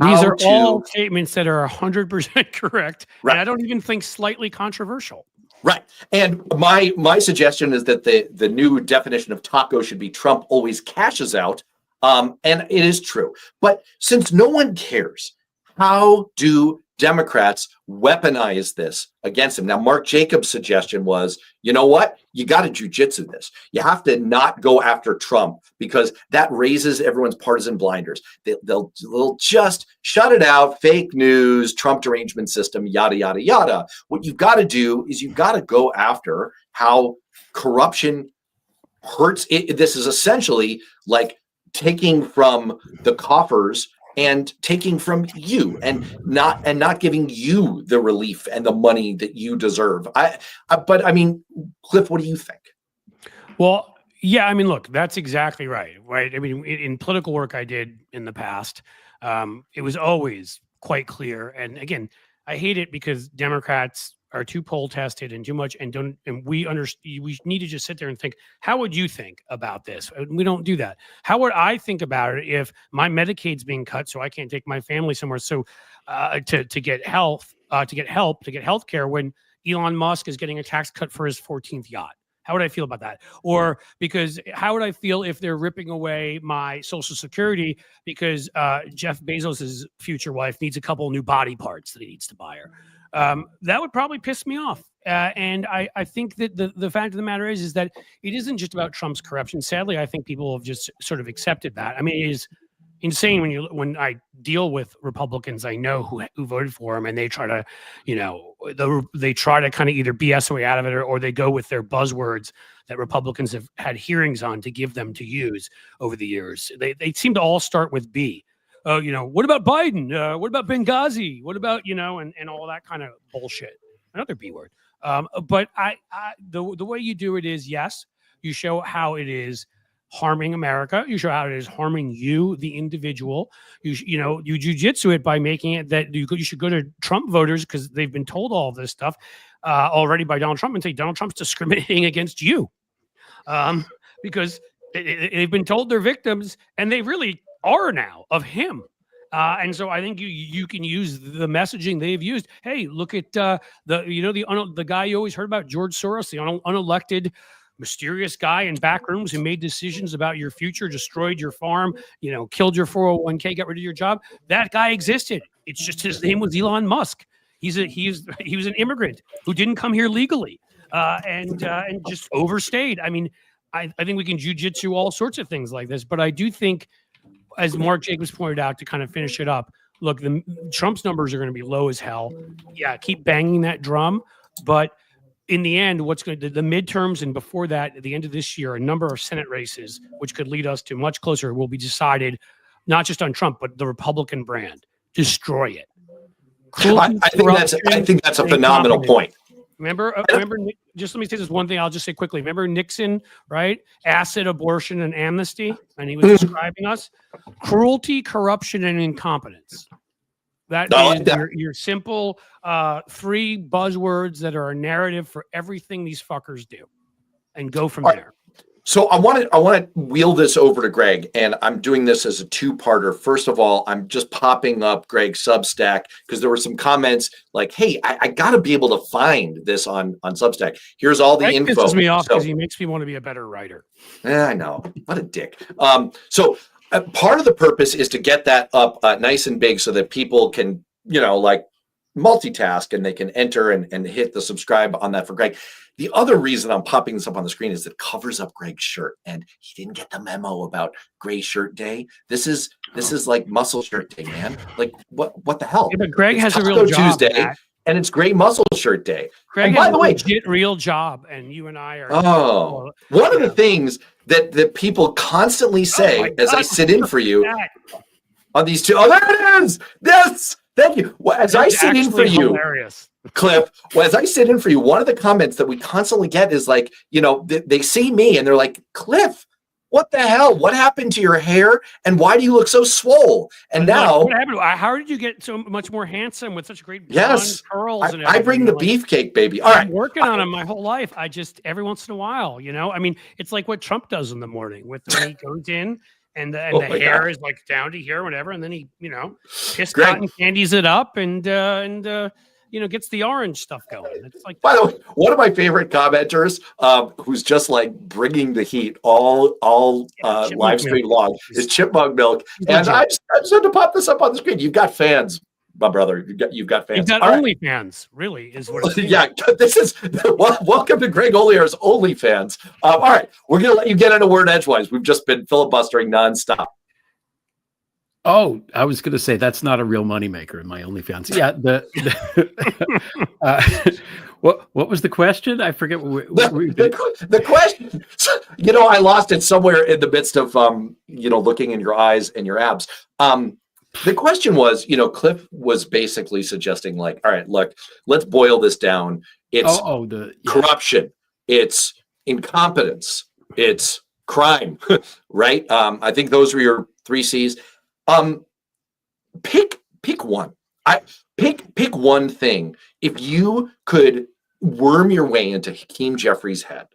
These are all statements that are 100% correct. Right. And I don't even think slightly controversial. Right. And my suggestion is that the new definition of taco should be Trump always cashes out. And it is true. But since no one cares, how do Democrats weaponize this against him? Now, Mark Jacobs' suggestion was, you know what? You got to jujitsu this. You have to not go after Trump because that raises everyone's partisan blinders. They'll just shut it out. Fake news, Trump derangement system, yada, yada, yada. What you've got to do is you've got to go after how corruption hurts. This is essentially like taking from the coffers and taking from you and not giving you the relief and the money that you deserve. But I mean, Cliff, what do you think? Well, yeah, I mean, look, that's exactly right. I mean, in political work I did in the past, it was always quite clear. And again, I hate it because Democrats are too poll tested and too much and we need to just sit there and think, how would you think about this? We don't do that. How would I think about it if my Medicaid's being cut so I can't take my family somewhere to get health care when Elon Musk is getting a tax cut for his 14th yacht. How would I feel about that? Or because how would I feel if they're ripping away my Social Security because Jeff Bezos's future wife needs a couple new body parts that he needs to buy her? That would probably piss me off. And I think that the fact of the matter is that it isn't just about Trump's corruption. Sadly, I think people have just sort of accepted that. I mean, it is insane when I deal with Republicans I know who voted for him, and they try to, they try to kind of either BS their way out of it, or they go with their buzzwords that Republicans have had hearings on to give them to use over the years. They seem to all start with B. What about Biden? What about Benghazi? What about, and all that kind of bullshit. Another B word. But the way you do it is, yes, you show how it is harming America. You show how it is harming you, the individual. You jujitsu it by making it that you should go to Trump voters because they've been told all of this stuff already by Donald Trump, and say Donald Trump's discriminating against you because they've been told they're victims, and they really are now of him. And so I think you can use the messaging they've used. Hey, look at the guy you always heard about, George Soros, the unelected mysterious guy in back rooms who made decisions about your future, destroyed your farm, killed your 401k, got rid of your job. That guy existed. It's just his name was Elon Musk. He was an immigrant who didn't come here legally and just overstayed. I mean, I think we can jujitsu all sorts of things like this, but I do think, as Mark Jacobs pointed out, to kind of finish it up, look, Trump's numbers are going to be low as hell. Yeah, keep banging that drum, but in the end, the midterms and before that, at the end of this year, a number of Senate races, which could lead us to much closer, will be decided not just on Trump, but the Republican brand. Destroy it. I think that's a phenomenal point. Remember, just let me say this one thing. I'll just say quickly. Remember Nixon, right? Acid, abortion, and amnesty. And he was describing us. Cruelty, corruption, and incompetence. That is your simple three buzzwords that are a narrative for everything these fuckers do, and go from there. So I want to wheel this over to Greg, and I'm doing this as a two-parter. First of all, I'm just popping up Greg's Substack because there were some comments like, "Hey, I got to be able to find this on Substack. Here's all the info." Pisses me off because he makes me want to be a better writer. I know, what a dick. So part of the purpose is to get that up nice and big so that people can, multitask and they can enter and hit the subscribe on that for Greg. The other reason I'm popping this up on the screen is it covers up Greg's shirt, and he didn't get the memo about Gray Shirt Day. This is like Muscle Shirt Day, man. Like what the hell? Yeah, but Greg has Taco a real job. Tuesday, and it's Gray Muscle Shirt Day. Greg by has the a way, legit real job, and you and I are. One of the things that people constantly say as I sit in for you on these two. Oh, there it is. Yes. Thank you. Well, as I sit in for you, Cliff, as I sit in for you, one of the comments that we constantly get is like, they see me and they're like, Cliff, what the hell? What happened to your hair? And why do you look so swole? And now, what happened? How did you get so much more handsome with such great blonde curls? And I bring the beefcake, baby. All right. I'm working on them my whole life. I just, every once in a while, I mean, it's like what Trump does in the morning when he goes in. And the hair is like down to here, whatever, and then he, piss cotton candies it up and gets the orange stuff going. It's like, by the way, one of my favorite commenters, who's just like bringing the heat all live stream long, is Chipmunk Milk. And I just had to pop this up on the screen. You've got fans, my brother. You've got fans. You've got OnlyFans, really, is what it's yeah, this is welcome to Greg Olier's OnlyFans. All right, we're gonna let you get into word edgewise. We've just been filibustering nonstop. Oh, I was going to say that's not a real moneymaker in my OnlyFans. Yeah. What was the question? I forget. The question. I lost it somewhere in the midst of looking in your eyes and your abs. The question was, Cliff was basically suggesting like, all right, look, let's boil this down. It's corruption. It's incompetence. It's crime, right? I think those were your 3 C's. Pick one. Pick one thing. If you could worm your way into Hakeem Jeffries' head,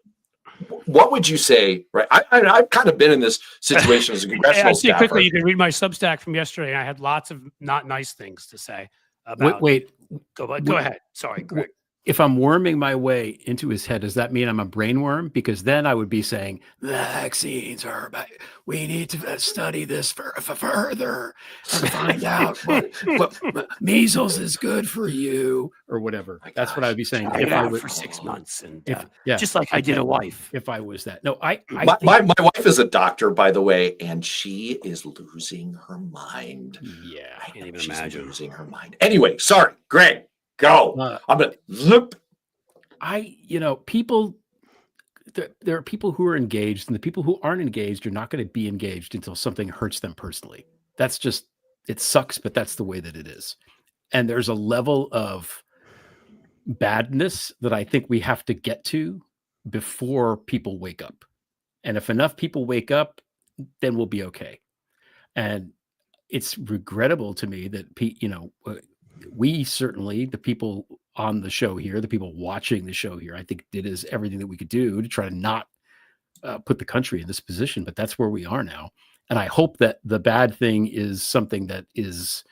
what would you say? Right, I've kind of been in this situation as a congressional staffer. Quickly, you can read my Substack from yesterday. I had lots of not nice things to say about. Wait. Go ahead. Sorry, Greg. if I'm worming my way into his head, does that mean I'm a brain worm? Because then I would be saying the vaccines are about, we need to study this further and find out what measles is good for you or whatever. That's what I would be saying Try if it I out would for 6 months, and yeah, just like I did a wife. if I was that. No, I My, think, my wife is a doctor, by the way, and she is losing her mind. yeah. I can't even She's imagine. losing her mind. Anyway, sorry, Greg, go. I'm gonna look. People, there are people who are engaged, and the people who aren't engaged are not going to be engaged until something hurts them personally. That's just, it sucks, but that's the way that it is. And there's a level of badness that I think we have to get to before people wake up. And if enough people wake up, then we'll be okay. And it's regrettable to me that, we certainly, the people on the show here, the people watching the show here, I think did everything that we could do to try to not put the country in this position, but that's where we are now. And I hope that the bad thing is something that is,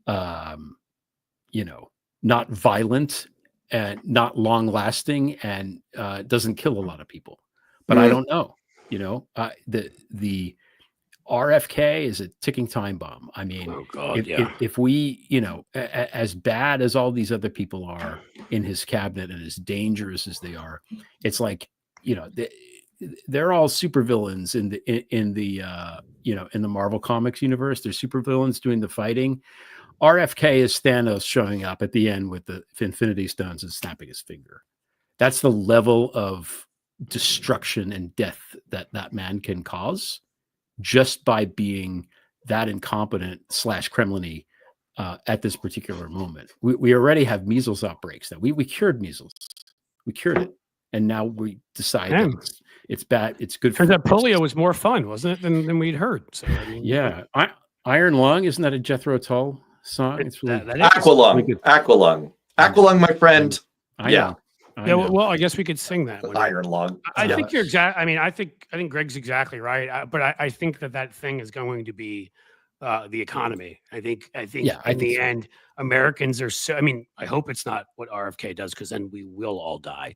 not violent and not long lasting and doesn't kill a lot of people. But I don't know, the RFK is a ticking time bomb. I mean, Oh God, if we, as bad as all these other people are in his cabinet and as dangerous as they are, it's like, they're all supervillains in the Marvel Comics universe. They're supervillains doing the fighting. RFK is Thanos showing up at the end with the Infinity Stones and snapping his finger. That's the level of destruction and death that man can cause, just by being that incompetent / Kremlin-y at this particular moment. We already have measles outbreaks. That we cured measles. We cured it. And now we decide that it's bad. It's good. Turns out polio was more fun, wasn't it, than we'd heard? So I mean, yeah. Iron Lung, isn't that a Jethro Tull song? It's really Aqualung, my friend. Yeah. Well, I guess we could sing that. Iron Lung. I think you're exact. I mean, I think Greg's exactly right. But I think that thing is going to be the economy. I think in the end, Americans are so. I mean, I hope it's not what RFK does, because then we will all die.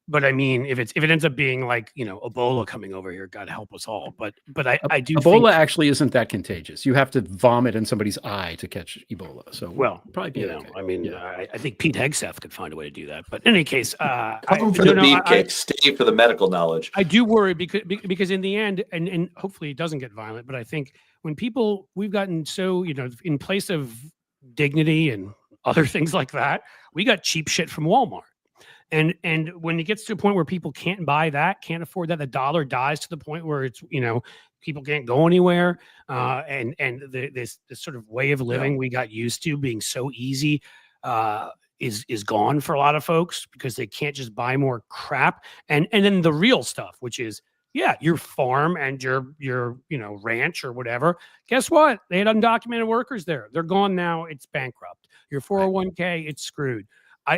But I mean, if it ends up being like, Ebola coming over here, God help us all. But I do. Ebola actually isn't that contagious. You have to vomit in somebody's eye to catch Ebola. So probably be okay. I mean, I think Pete Hegseth could find a way to do that. But in any case, come for the beefcake, stay for the medical knowledge. I do worry because in the end, and hopefully it doesn't get violent. But I think when we've gotten so in place of dignity and other things like that, we got cheap shit from Walmart. And when it gets to a point where people can't buy that, can't afford that, the dollar dies to the point where it's, people can't go anywhere. And this sort of way of living we got used to being so easy is gone for a lot of folks, because they can't just buy more crap. And then the real stuff, which is, your farm and your ranch or whatever. Guess what? They had undocumented workers there. They're gone now. It's bankrupt. Your 401k, it's screwed.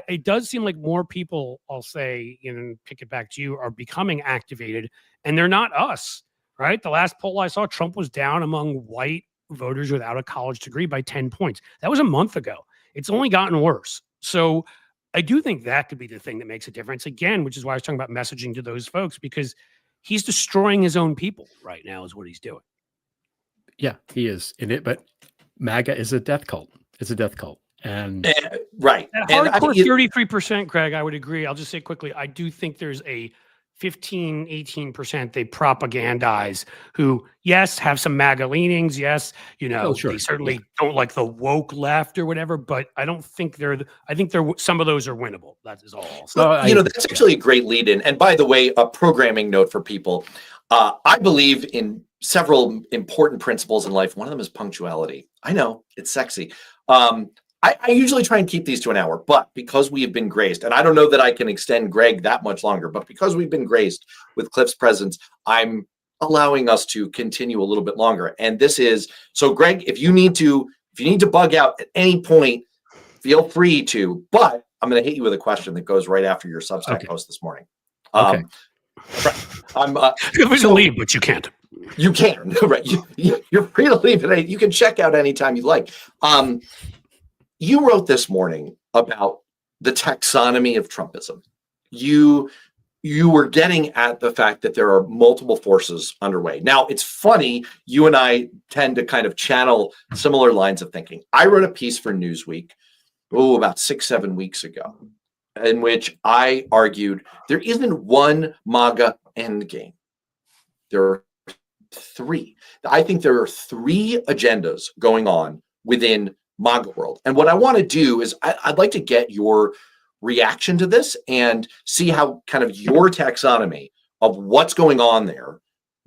It does seem like more people, I'll say, pick it back to you, are becoming activated, and they're not us, right? The last poll I saw, Trump was down among white voters without a college degree by 10 points. That was a month ago. It's only gotten worse. So I do think that could be the thing that makes a difference, again, which is why I was talking about messaging to those folks, because he's destroying his own people right now is what he's doing. Yeah, he is in it, but MAGA is a death cult. It's a death cult. And right. That hardcore 33%, Craig, I would agree. I'll just say quickly, I do think there's a 15, 18% they propagandize who, yes, have some MAGA leanings. Yes, they certainly don't like the woke left or whatever, but I don't think some of those are winnable. That is all. So, that's actually a great lead in. And by the way, a programming note for people. I believe in several important principles in life. One of them is punctuality. I know it's sexy. I usually try and keep these to an hour, but because we have been graced, and I don't know that I can extend Greg that much longer, but because we've been graced with Cliff's presence, I'm allowing us to continue a little bit longer. And this is, so Greg, if you need to bug out at any point, feel free to, but I'm going to hit you with a question that goes right after your Substack post this morning. Okay. I'm so leave, but you can't. You can, right? You're free to leave it. You can check out anytime you like. You wrote this morning about the taxonomy of Trumpism. You were getting at the fact that there are multiple forces underway. Now, it's funny, you and I tend to kind of channel similar lines of thinking. I wrote a piece for Newsweek, about 6-7 weeks ago, in which I argued there isn't one MAGA endgame. There are three. I think there are three agendas going on within MAGA world. And what I want to do is I'd like to get your reaction to this and see how kind of your taxonomy of what's going on there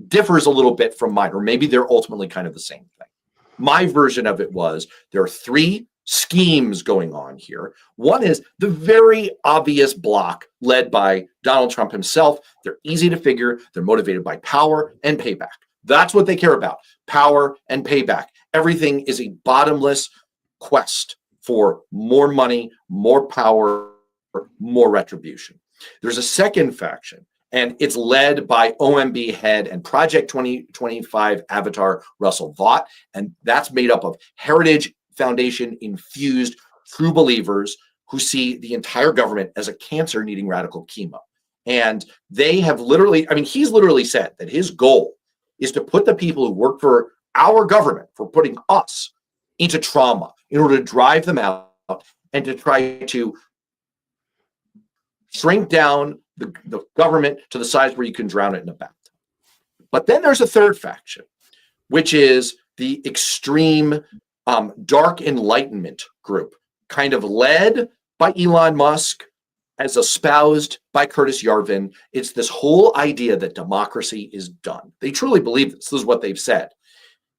differs a little bit from mine, or maybe they're ultimately kind of the same thing. My version of it was there are three schemes going on here. One is the very obvious block led by Donald Trump himself. They're easy to figure. They're motivated by power and payback. That's what they care about, power and payback. Everything is a bottomless quest for more money, more power, more retribution. There's a second faction, and it's led by OMB head and Project 2025 avatar Russell Vought, and that's made up of Heritage Foundation infused true believers who see the entire government as a cancer needing radical chemo. And they have literally, he's literally said that his goal is to put the people who work for our government, for putting us into trauma in order to drive them out and to try to shrink down the government to the size where you can drown it in a bathtub. But then there's a third faction, which is the extreme dark enlightenment group, kind of led by Elon Musk, as espoused by Curtis Yarvin. It's this whole idea that democracy is done. They truly believe this. This is what they've said.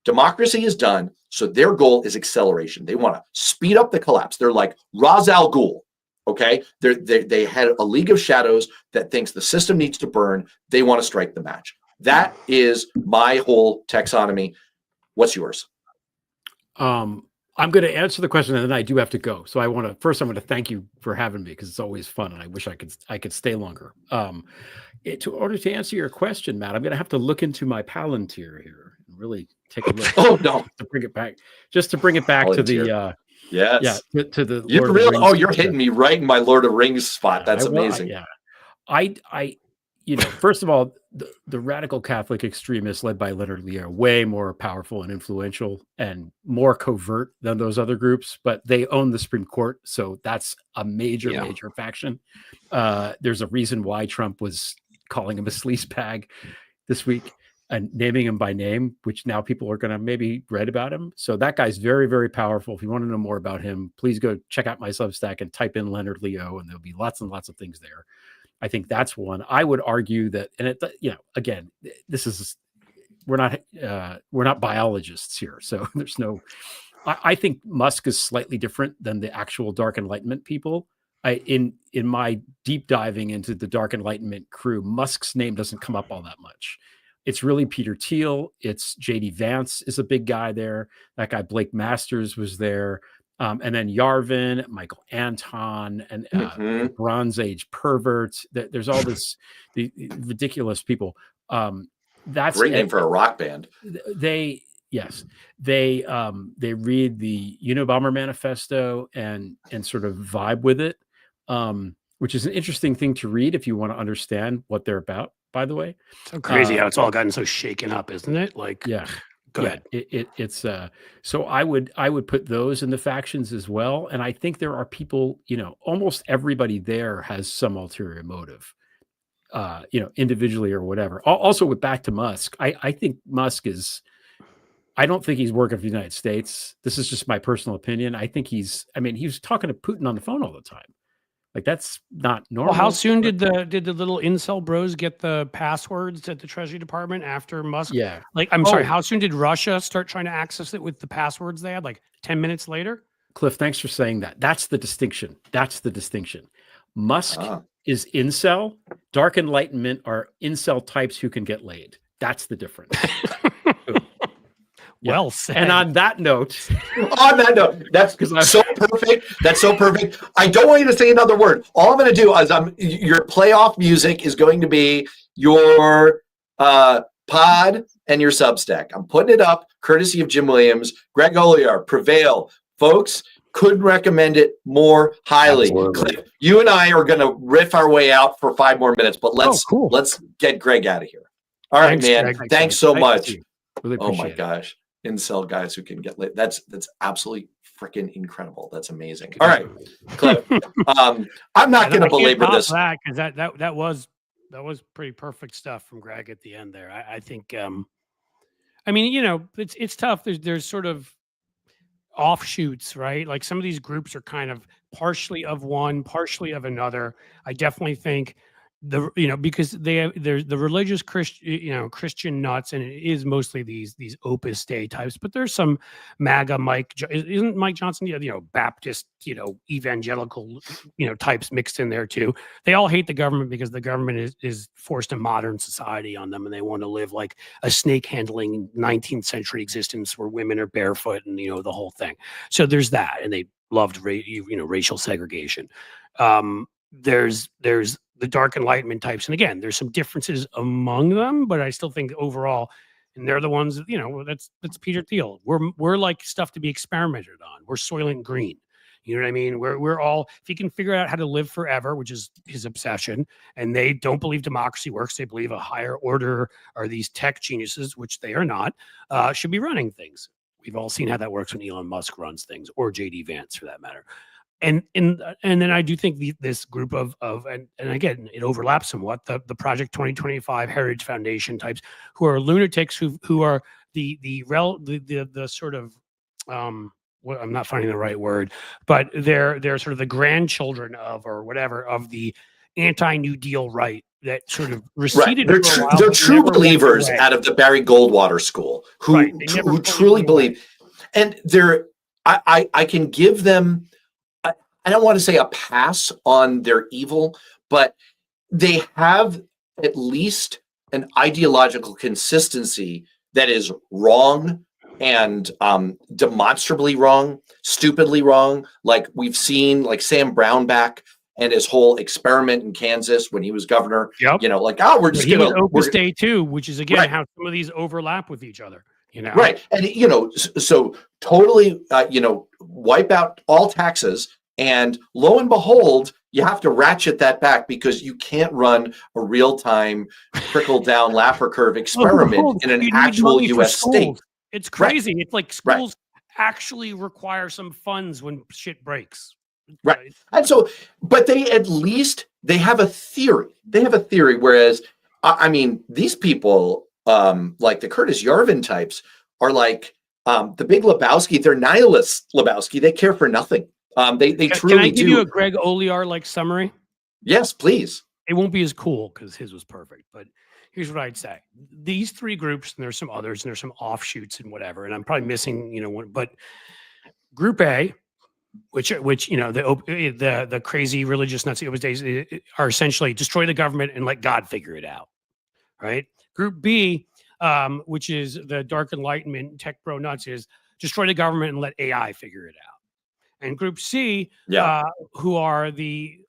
Democracy is done, so their goal is acceleration. They want to speed up the collapse. They're like Ra's al Ghul, okay? They had a League of Shadows that thinks the system needs to burn. They want to strike the match. That is my whole taxonomy. What's yours? I'm going to answer the question, and then I do have to go. So I'm going to thank you for having me, because it's always fun, and I wish I could stay longer. In order to answer your question, Matt, I'm going to have to look into my Palantir here and really take a look. Oh no! To bring it back Palantir. To the yes, yeah, to the you're really, oh, you're hitting me right in my Lord of Rings spot. That's amazing. Yeah, I first of all, the radical Catholic extremists led by Leonard Leo, way more powerful and influential and more covert than those other groups, but they own the Supreme Court. So that's a major faction. There's a reason why Trump was calling him a sleazebag this week and naming him by name, which now people are going to maybe read about him. So that guy's very, very powerful. If you want to know more about him, please go check out my Substack and type in Leonard Leo, and there'll be lots and lots of things there. I think that's one. I would argue that, and again, this is, we're not biologists here, so there's no. I think Musk is slightly different than the actual Dark Enlightenment people. In my deep diving into the Dark Enlightenment crew, Musk's name doesn't come up all that much. It's really Peter Thiel. It's JD Vance is a big guy there. That guy Blake Masters was there. And then Yarvin, Michael Anton, and Bronze Age perverts. There's all the ridiculous people. That's great name for a rock band. They read the Unabomber Manifesto and sort of vibe with it, which is an interesting thing to read if you want to understand what they're about. By the way, so crazy how it's all gotten so shaken up, isn't it? Like, yeah. Go ahead. It's so I would put those in the factions as well. And I think there are people, almost everybody there has some ulterior motive, individually or whatever. Also with back to Musk, I think Musk I don't think he's working for the United States. This is just my personal opinion. I think he was talking to Putin on the phone all the time. Like, that's not normal. Well, how soon did the little incel bros get the passwords at the Treasury Department after Musk? Yeah. Like, I'm sorry, how soon did Russia start trying to access it with the passwords they had? Like 10 minutes later? Cliff, thanks for saying that. That's the distinction. Musk is incel. Dark Enlightenment are incel types who can get laid. That's the difference. Well said. And on that note, that's so perfect. That's so perfect. I don't want you to say another word. All I'm going to do is your playoff music is going to be your pod and your Substack. I'm putting it up, courtesy of Jim Williams, Greg Olear, Prevail. Folks, Couldn't recommend it more highly. Absolutely. Cliff, you and I are going to riff our way out for 5 more minutes, but let's get Greg out of here. All right, Thanks, man. Greg. Thanks so much. Really Oh my appreciate it. gosh. Incel guys who can get lit. That's absolutely freaking incredible. That's amazing. All right, Cliff. I'm not going to belabor this. That because that was pretty perfect stuff from Greg at the end there. I think I mean, you know, it's tough. There's sort of offshoots, right? Like some of these groups are kind of partially of one, partially of another. I definitely think because there's the religious Christian nuts, and it is mostly these Opus Dei types, but there's some MAGA isn't Mike Johnson, Baptist, evangelical, types mixed in there too. They all hate the government because the government is forced a modern society on them, and they want to live like a snake handling 19th century existence where women are barefoot and the whole thing. So there's that, and they loved racial segregation. There's the dark enlightenment types, and again, there's some differences among them, but I still think overall, and they're the ones that's Peter Thiel. We're like stuff to be experimented on. We're Soylent Green. You know what I mean? We're all, if he can figure out how to live forever, which is his obsession, and they don't believe democracy works, they believe a higher order are these tech geniuses, which they are not, should be running things. We've all seen how that works when Elon Musk runs things, or JD Vance for that matter. And then I do think this group of and again, it overlaps somewhat, the Project 2025 Heritage Foundation types, who are lunatics, who are the sort of what, I'm not finding the right word, but they're sort of the grandchildren of, or whatever, of the anti-New Deal right that sort of receded. Right. They're true believers out of the Barry Goldwater school who truly believe, and I can give them, I don't want to say a pass on their evil, but they have at least an ideological consistency that is wrong and demonstrably wrong, stupidly wrong. Like we've seen, like Sam Brownback and his whole experiment in Kansas when he was governor. Yep. We're just going to Opus Dei too, which is again how some of these overlap with each other. Right, and so totally, wipe out all taxes. And lo and behold, you have to ratchet that back because you can't run a real-time trickle-down Laffer curve experiment in an actual U.S. state. It's crazy. Right. It's like schools actually require some funds when shit breaks. Right. And so, but they have a theory. They have a theory. Whereas, I mean, these people, like the Curtis Yarvin types, are like the Big Lebowski. They're nihilists, Lebowski. They care for nothing. They truly do. Can I give you a Greg Olear like summary? Yes, please. It won't be as cool because his was perfect, but here's what I'd say: these three groups, and there's some others, and there's some offshoots and whatever, and I'm probably missing, one, but Group A, which the crazy religious nuts of days are essentially destroy the government and let God figure it out, right? Group B, which is the dark enlightenment tech bro nuts, is destroy the government and let AI figure it out. And Group C, who are the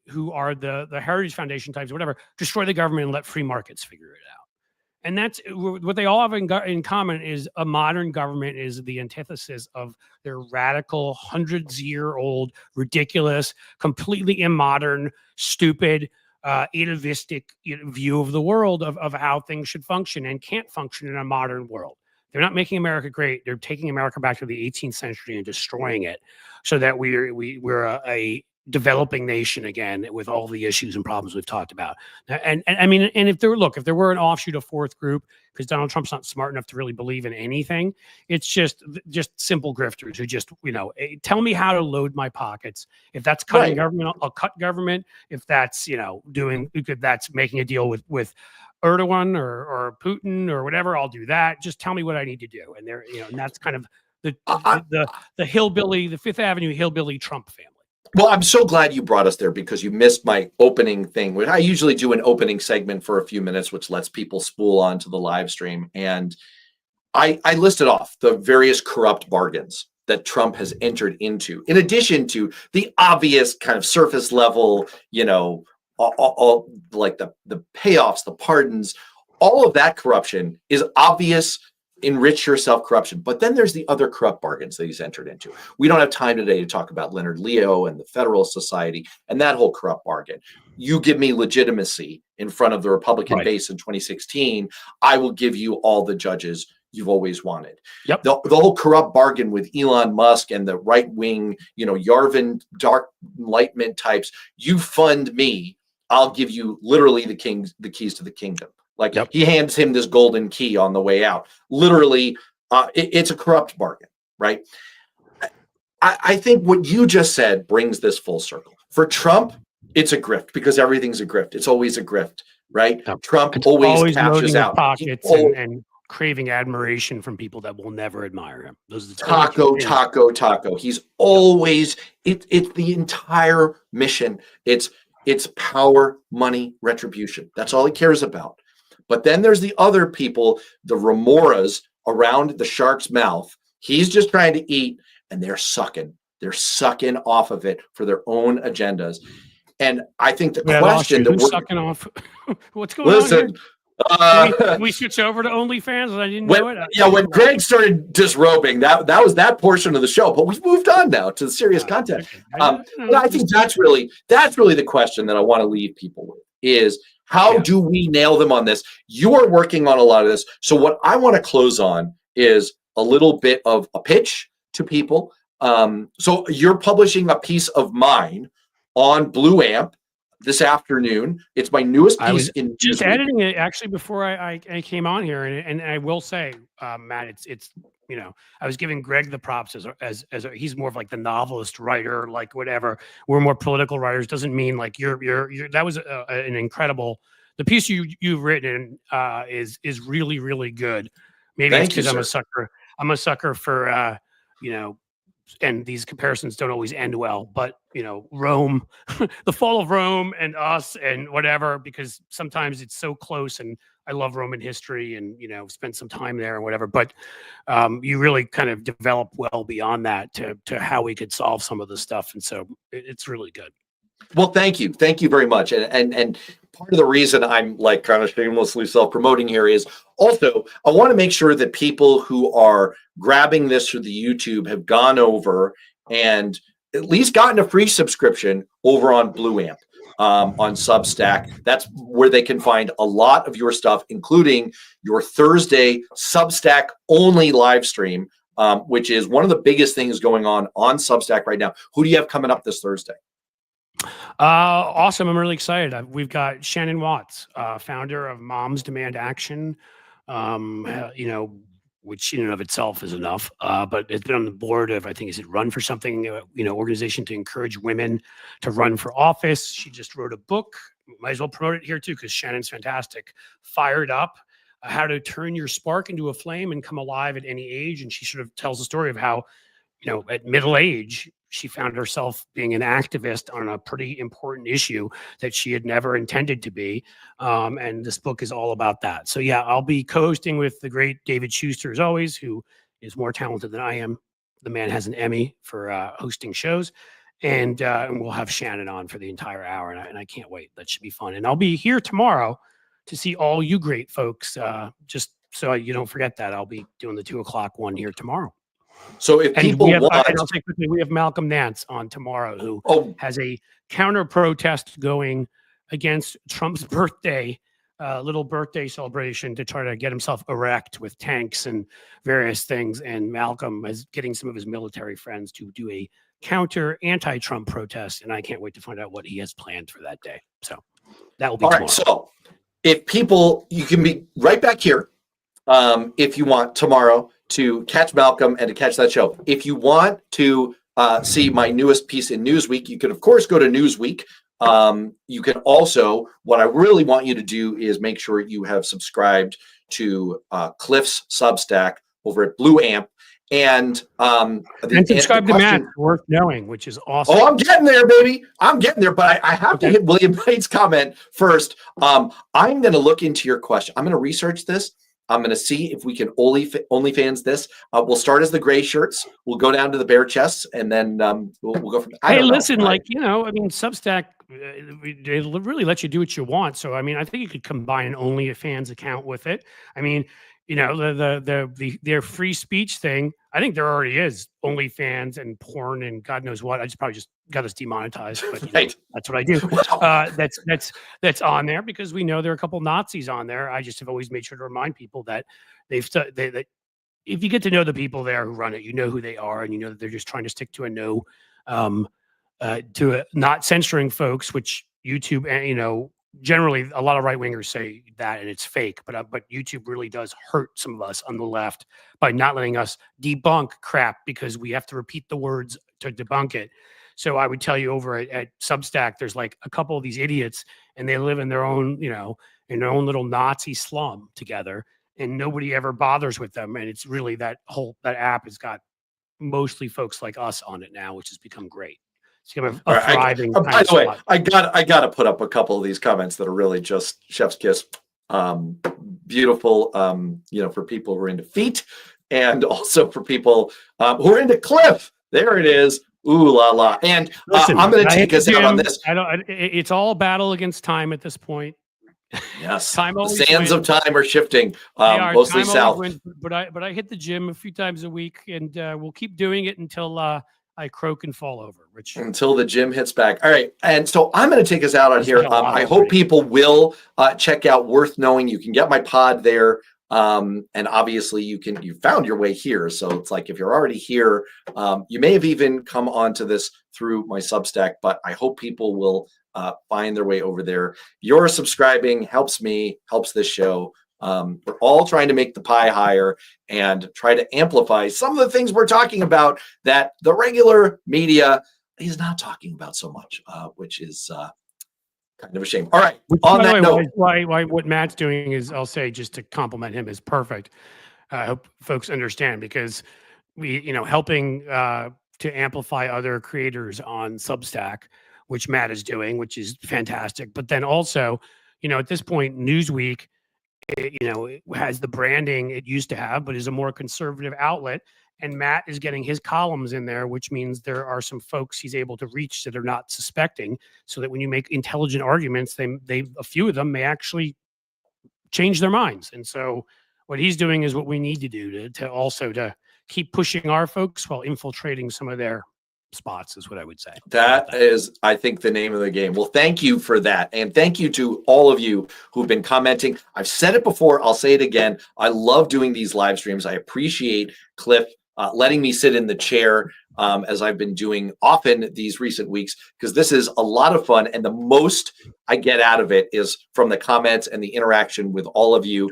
Heritage Foundation types or whatever, destroy the government and let free markets figure it out. And that's what they all have in common, is a modern government is the antithesis of their radical, hundreds-year-old, ridiculous, completely immodern, stupid, atavistic view of the world of how things should function and can't function in a modern world. They're not making America great. They're taking America back to the 18th century and destroying it, so that we're a developing nation again with all the issues and problems we've talked about. And I mean, and if there were an offshoot, a fourth group, because Donald Trump's not smart enough to really believe in anything, it's just simple grifters who just, tell me how to load my pockets. If that's cutting government, I'll cut government. If that's, that's making a deal with Erdogan or Putin or whatever, I'll do that. Just tell me what I need to do. And there, and that's kind of the hillbilly, the Fifth Avenue hillbilly Trump family. Well, I'm so glad you brought us there because you missed my opening thing. I usually do an opening segment for a few minutes, which lets people spool onto the live stream. And I listed off the various corrupt bargains that Trump has entered into, in addition to the obvious kind of surface level, all like the payoffs, the pardons, all of that corruption is obvious enrich yourself corruption. But then there's the other corrupt bargains that he's entered into. We don't have time today to talk about Leonard Leo and the Federalist Society and that whole corrupt bargain. You give me legitimacy in front of the Republican base in 2016, I will give you all the judges you've always wanted. Yep. The whole corrupt bargain with Elon Musk and the right wing, Yarvin dark enlightenment types, you fund me, I'll give you literally the keys to the kingdom. Like he hands him this golden key on the way out. Literally, it's a corrupt bargain, right? I think what you just said brings this full circle. For Trump, it's a grift because everything's a grift. It's always a grift, right? Trump always cashes out. Pockets and craving admiration from people that will never admire him. Those are the taco. He's always, it's the entire mission. It's power, money, retribution. That's all he cares about. But then there's the other people, the remoras around the shark's mouth. He's just trying to eat, and they're sucking. They're sucking off of it for their own agendas. And I think the question that we're sucking off. What's going on here? Can we switch over to OnlyFans? I didn't know it. When Greg started disrobing, that was that portion of the show. But we've moved on now to the serious content. But I think that's really the question that I want to leave people with is how do we nail them on this? You are working on a lot of this. So what I want to close on is a little bit of a pitch to people. So you're publishing a piece of mine on Blue Amp this afternoon. It's my newest piece. I was just editing it actually before I came on here, and I will say, Matt, it's I was giving Greg the props as he's more of like the novelist writer, like whatever. We're more political writers. Doesn't mean like you're that was an incredible. The piece you've written is really, really good. Maybe it's because I'm a sucker. I'm a sucker for and these comparisons don't always end well, but Rome, the fall of Rome and us and whatever, because sometimes it's so close, and I love Roman history and, spent some time there and whatever, but you really kind of develop well beyond that to how we could solve some of the stuff. And so it's really good. Well, thank you. Thank you very much. And part of the reason I'm like kind of shamelessly self-promoting here is also I want to make sure that people who are grabbing this through the YouTube have gone over and at least gotten a free subscription over on Blue Amp, on Substack. That's where they can find a lot of your stuff, including your Thursday Substack only live stream, which is one of the biggest things going on Substack right now. Who do you have coming up this Thursday? Awesome. I'm really excited. We've got Shannon Watts, founder of Moms Demand Action, which in and of itself is enough. But it's been on the board of, I think, is it Run for Something, organization to encourage women to run for office. She just wrote a book. Might as well promote it here too, because Shannon's fantastic. Fired Up, how to turn your spark into a flame and come alive at any age. And she sort of tells the story of how, at middle age, she found herself being an activist on a pretty important issue that she had never intended to be. And this book is all about that. So yeah, I'll be co-hosting with the great David Schuster, as always, who is more talented than I am. The man has an Emmy for hosting shows. And we'll have Shannon on for the entire hour. And I can't wait. That should be fun. And I'll be here tomorrow to see all you great folks. Just so you don't forget that, I'll be doing the 2:00 one here tomorrow. So if people want, I'll say quickly, we have Malcolm Nance on tomorrow, who has a counter protest going against Trump's birthday, little birthday celebration to try to get himself erect with tanks and various things. And Malcolm is getting some of his military friends to do a counter anti-Trump protest, and I can't wait to find out what he has planned for that day. So that will be tomorrow. Right, so if people, you can be right back here if you want tomorrow to catch Malcolm and to catch that show. If you want to see my newest piece in Newsweek, you can, of course, go to Newsweek. You can also, what I really want you to do is make sure you have subscribed to Cliff's Substack over at Blue Amp. And subscribe to Matt, worth knowing, which is awesome. Oh, I'm getting there, baby. I'm getting there, but I have to hit William Knight's comment first. I'm going to look into your question. I'm going to research this. I'm going to see if we can OnlyFans this. We'll start as the gray shirts. We'll go down to the bare chests, and then we'll go from there. Hey, listen, Substack, they really let you do what you want. So, I think you could combine an OnlyFans account with it. you know, their free speech thing. I think there already is OnlyFans and porn and God knows what. I just probably just got us demonetized, but you know, Right. that's what I do. Well, That's on there because we know there are a couple Nazis on there. I just have always made sure to remind people that that if you get to know the people there who run it, you know who they are, and you know that they're just trying to stick to a no, not censoring folks, which YouTube and you know generally a lot of right wingers say that and it's fake, but YouTube really does hurt some of us on the left by not letting us debunk crap because we have to repeat the words to debunk it. So I would tell you over at Substack, there's like a couple of these idiots and they live in their own, you know, in their own little Nazi slum together and nobody ever bothers with them. And it's really that app has got mostly folks like us on it now, which has become great. It's become a thriving. By the way, I got to put up a couple of these comments that are really just chef's kiss. Beautiful, you know, for people who are into feet and also for people who are into Cliff. There it is. Ooh la la. And Listen, I'm going to take us out on this. It's all a battle against time at this point. Yes, time the always sands wins. of time are shifting, mostly Time south. always wins, but I hit the gym a few times a week, and we'll keep doing it until I croak and fall over. Rich, Until the gym hits back. All right, and so I'm going to take us out on here. I hope people will check out Worth Knowing. You can get my pod there, and obviously you found your way here. So it's like if you're already here, you may have even come onto this through my Substack. But I hope people will find their way over there. Your subscribing helps me, helps this show. We're all trying to make the pie higher and try to amplify some of the things we're talking about that the regular media is not talking about so much, which is kind of a shame. All right. On that note, why what Matt's doing is, I'll say, just to compliment him, is perfect. I hope folks understand because we, you know, helping to amplify other creators on Substack, which Matt is doing, which is fantastic. But then also, you know, at this point, Newsweek, it has the branding it used to have, but is a more conservative outlet. And Matt is getting his columns in there, which means there are some folks he's able to reach that are not suspecting, so that when you make intelligent arguments, a few of them may actually change their minds. And so what he's doing is what we need to do to also keep pushing our folks while infiltrating some of their spots, is what I would say. That is, I think, the name of the game. Well, thank you for that. And thank you to all of you who've been commenting. I've said it before. I'll say it again. I love doing these live streams. I appreciate Cliff letting me sit in the chair as I've been doing often these recent weeks, because this is a lot of fun. And the most I get out of it is from the comments and the interaction with all of you.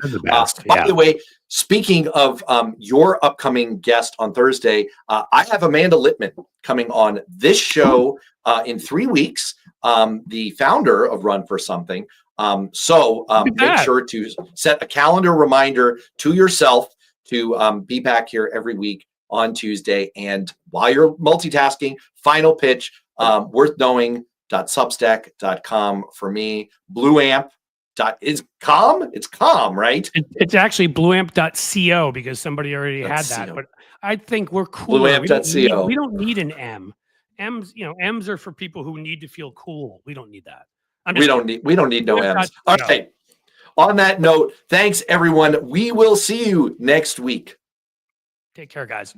By the way, speaking of your upcoming guest on Thursday, I have Amanda Littman coming on this show in 3 weeks, the founder of Run for Something. So make sure to set a calendar reminder to yourself to be back here every week on Tuesday. And while you're multitasking, final pitch, worthknowing.substack.com for me. Blueamp. Is calm? It's calm, right? It's actually blueamp.co because somebody already had that. But I think we're cool. Blueamp.co. We don't need an M. M's are for people who need to feel cool. We don't need that. We don't need no M's. All right. On that note, thanks everyone. We will see you next week. Take care, guys.